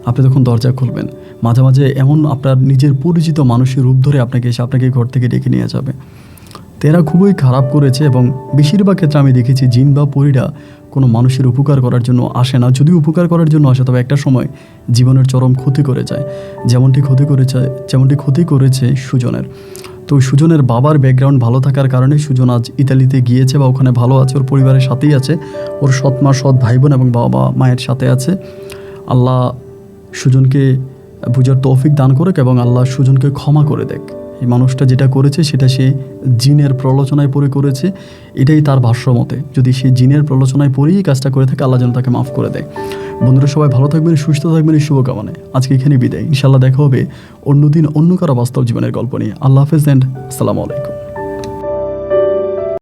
আপনি তখন দরজা খুলবেন। মাঝে মাঝে এমন আপনার নিজের পরিচিত মানুষের রূপ ধরে আপনাকে ঘর থেকে ডেকে নিয়ে যাবে। তো এরা খুবই খারাপ করেছে এবং বেশিরভাগ ক্ষেত্রে আমি দেখেছি জিন বা পরীরা কোনো মানুষের উপকার করার জন্য আসে না। যদি উপকার করার জন্য আসে তবে একটা সময় জীবনের চরম ক্ষতি করে যায়, যেমনটি ক্ষতি করেছে সুজনের। তো সুজনের বাবার ব্যাকগ্রাউন্ড ভালো থাকার কারণে সুজন আজ ইতালিতে গিয়েছে বা ওখানে ভালো আছে, ওর পরিবারের সাথেই আছে, ওর সৎ মা, সৎ ভাই বোন এবং বাবা মায়ের সাথে আছে। আল্লাহ সুজনকে বুঝার তৌফিক দান করুক এবং আল্লাহ সুজনকে ক্ষমা করে দেখ। এই মানুষটা যেটা করেছে সেটা সে জিনের প্রলোচনায় পড়ে করেছে, এটাই তার ভাষ্য মতে। যদি সে জিনের প্রলোচনায় পড়েই কাজটা করে থাকে, আল্লাহ যেন তাকে মাফ করে দেয়। বন্ধুরা সবাই ভালো থাকবেন, সুস্থ থাকবেন, এই শুভকামনায় আজকে এখানে বিদায়। ইনশাআল্লাহ দেখা হবে অন্যদিন অন্য কারো বাস্তব জীবনের গল্প নিয়ে। আল্লাহ হাফেজ এন্ড আসসালামু আলাইকুম।